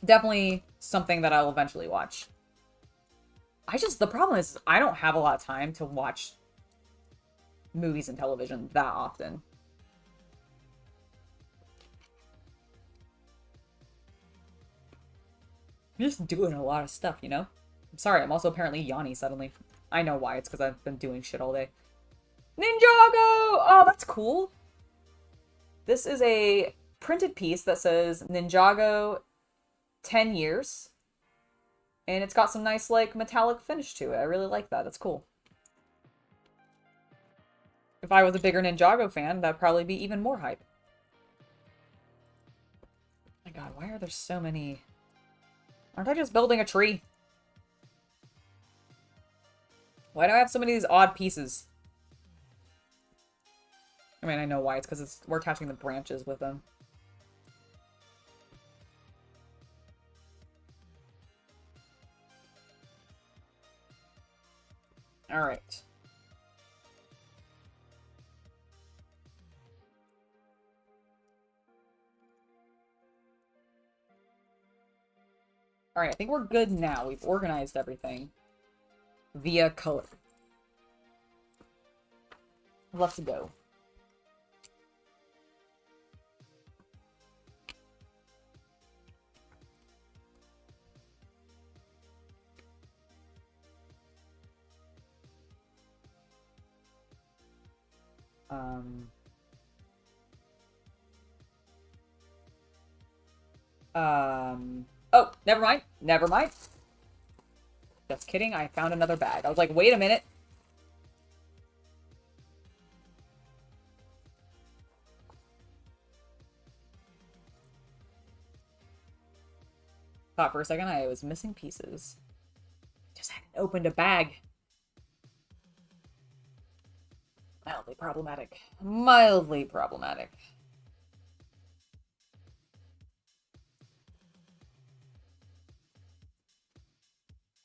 definitely something that I'll eventually watch. The problem is, I don't have a lot of time to watch movies and television that often. I'm just doing a lot of stuff, you know? I'm sorry, I'm also apparently yawny suddenly. I know why, it's because I've been doing shit all day. Ninjago! Oh, that's cool. This is a printed piece that says Ninjago 10 years. And it's got some nice, like, metallic finish to it. I really like that. That's cool. If I was a bigger Ninjago fan, that'd probably be even more hype. Oh my god, why are there so many... Aren't I just building a tree? Why do I have so many of these odd pieces? I mean, I know why. It's because we're attaching the branches with them. Alright. Alright, I think we're good now. We've organized everything via color. Let's go. Oh, never mind. Never mind. Just kidding. I found another bag. I was like, wait a minute. Thought for a second I was missing pieces. Just hadn't opened a bag. Mildly problematic. Mildly problematic.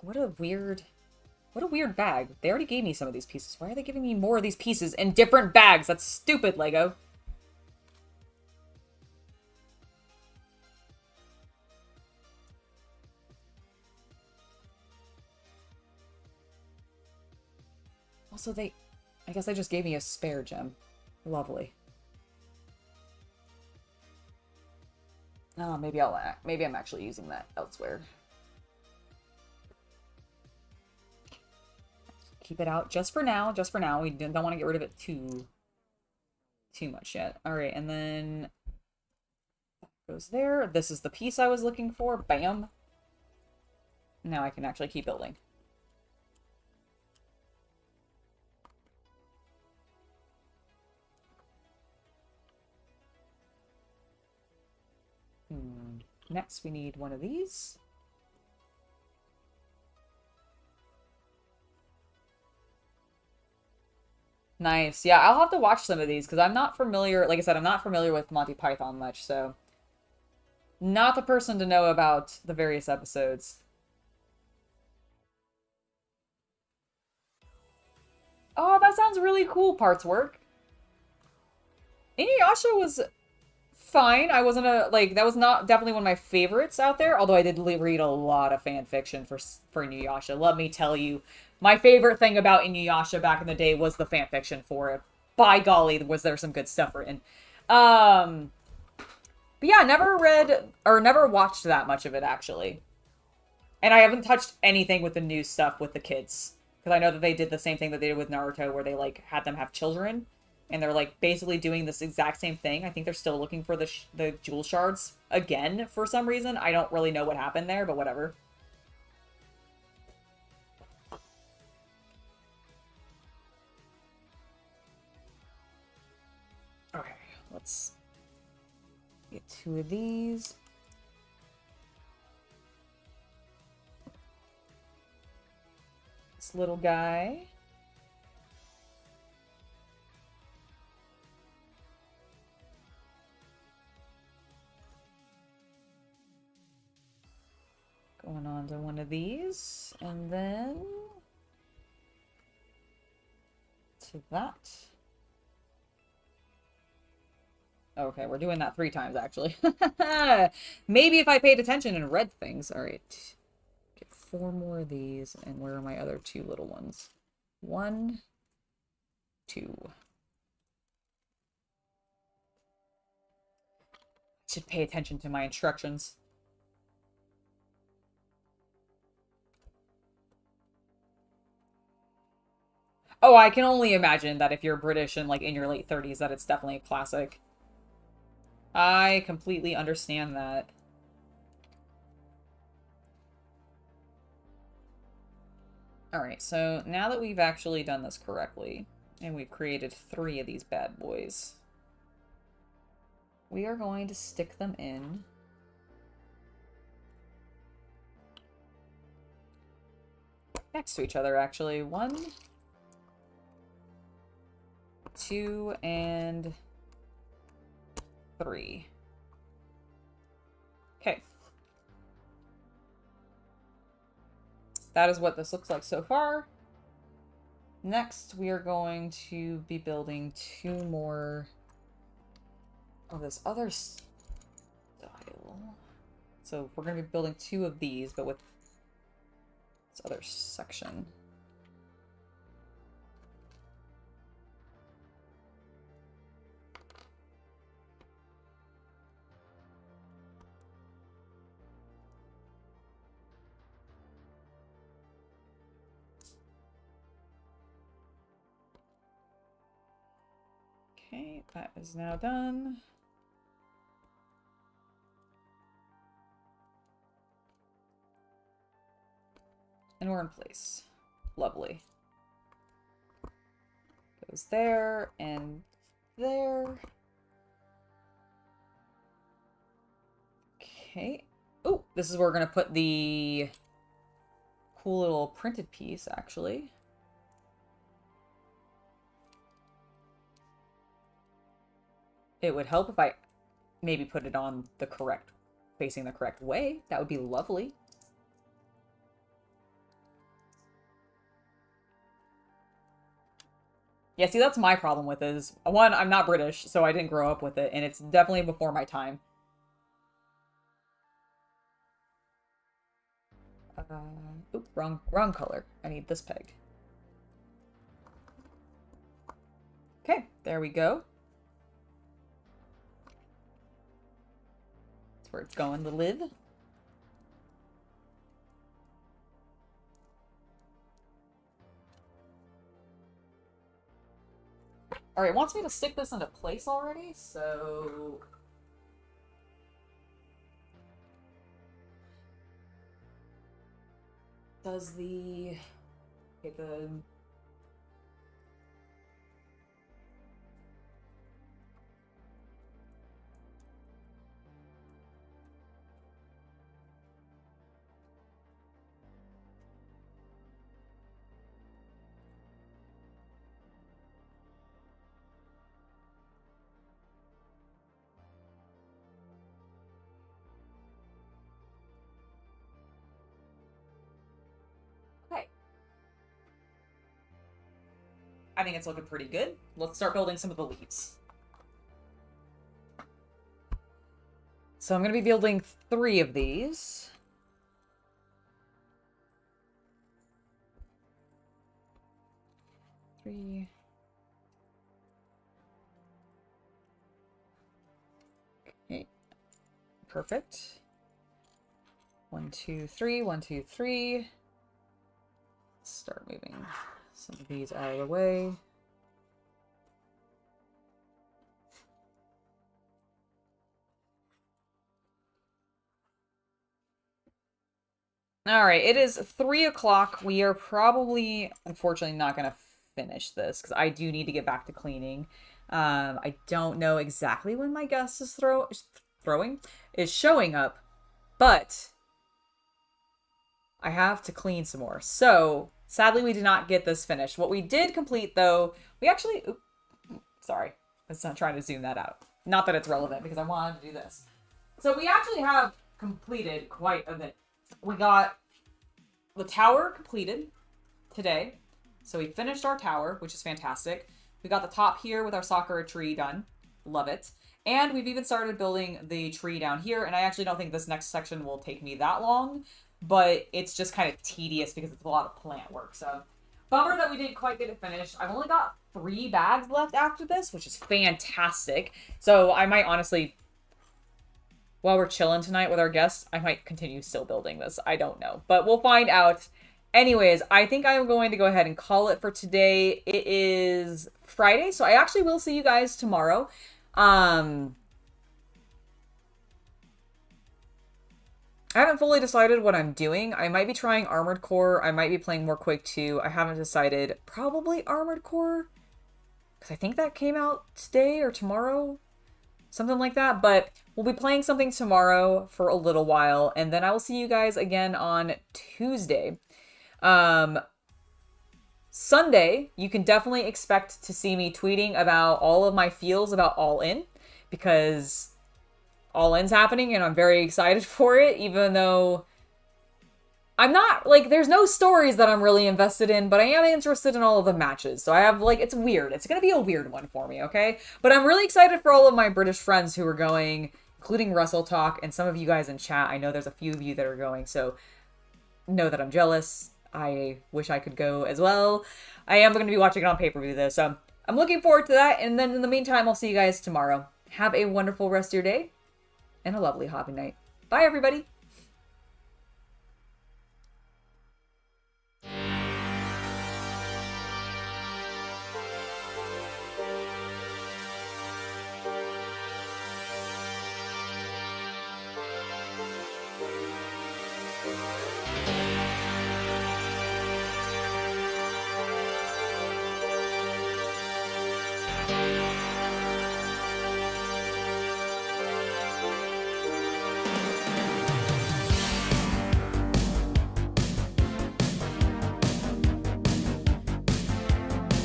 What a weird bag. They already gave me some of these pieces. Why are they giving me more of these pieces in different bags? That's stupid, LEGO. Also, I guess they just gave me a spare gem. Lovely. Oh, maybe I'm actually using that elsewhere. Keep it out just for now. Just for now. We don't want to get rid of it too much yet. All right, and then that goes there. This is the piece I was looking for. Bam. Now I can actually keep building. Next, we need one of these. Nice. Yeah, I'll have to watch some of these because I'm not familiar. Like I said, I'm not familiar with Monty Python much, so not the person to know about the various episodes. Oh, that sounds really cool, Parts Work. Inuyasha was fine. I wasn't that was not definitely one of my favorites out there, although I did read a lot of fan fiction for Inuyasha. Let me tell you, my favorite thing about Inuyasha back in the day was the fan fiction for it. By golly, was there some good stuff written. But yeah, never read or never watched that much of it actually. And I haven't touched anything with the new stuff with the kids. Because I know that they did the same thing that they did with Naruto, where they, like, had them have children. And they're, like, basically doing this exact same thing. I think they're still looking for the jewel shards again for some reason. I don't really know what happened there, but whatever. Okay, let's get 2 of these. This little guy. Going on to one of these, and then to that. Okay, we're doing that 3 times, actually. Maybe if I paid attention and read things. All right. Get 4 more of these, and where are my other 2 little ones? 1, 2. Should pay attention to my instructions. Oh, I can only imagine that if you're British and, like, in your late 30s, that it's definitely a classic. I completely understand that. Alright, so now that we've actually done this correctly, and we've created 3 of these bad boys, we are going to stick them in next to each other, actually. 1, 2, and 3. Okay. That is what this looks like so far. Next, we are going to be building 2 more of this other style. So we're going to be building 2 of these, but with this other section. Okay, that is now done. And we're in place. Lovely. Goes there and there. Okay. Oh, this is where we're going to put the cool little printed piece, actually. It would help if I maybe put it on the correct, facing the correct way. That would be lovely. Yeah, see, that's my problem with it is, 1, I'm not British, so I didn't grow up with it, and it's definitely before my time. Oop, wrong color. I need this peg. Okay, there we go. That's where it's going, the lid. Alright, it wants me to stick this into place already, so... Does the... Okay, the... I think it's looking pretty good. Let's start building some of the leaves. So I'm going to be building 3 of these. Three. Okay. Perfect. 1, 2, 3. 1, 2, 3. Let's start moving some of these out of the way. All right, it is 3 o'clock. We are probably, unfortunately, not going to finish this because I do need to get back to cleaning. I don't know exactly when my guest is showing up, but I have to clean some more. So sadly, we did not get this finished. What we did complete, though, we actually, sorry, I was not trying to zoom that out. Not that it's relevant because I wanted to do this. So we actually have completed quite a bit. We got the tower completed today. So we finished our tower, which is fantastic. We got the top here with our Sakura tree done. Love it. And we've even started building the tree down here. And I actually don't think this next section will take me that long. But it's just kind of tedious because it's a lot of plant work. So bummer that we didn't quite get it finished. I've only got 3 bags left after this, which is fantastic. So I might honestly, while we're chilling tonight with our guests, I might continue still building this. I don't know, but we'll find out. Anyways, I think I am going to go ahead and call it for today. It is Friday, so I actually will see you guys tomorrow. I haven't fully decided what I'm doing. I might be trying Armored Core. I might be playing more Quake 2. I haven't decided. Probably Armored Core, because I think that came out today or tomorrow. Something like that, but we'll be playing something tomorrow for a little while, and then I will see you guys again on Tuesday. Sunday, you can definitely expect to see me tweeting about all of my feels about All In, because All In's happening, and I'm very excited for it, even though I'm not, like, there's no stories that I'm really invested in, but I am interested in all of the matches. So I have, like, it's weird. It's going to be a weird one for me, okay? But I'm really excited for all of my British friends who are going, including Russell Talk, and some of you guys in chat. I know there's a few of you that are going, so know that I'm jealous. I wish I could go as well. I am going to be watching it on pay-per-view, though, so I'm looking forward to that. And then in the meantime, I'll see you guys tomorrow. Have a wonderful rest of your day, and a lovely hobby night. Bye, everybody!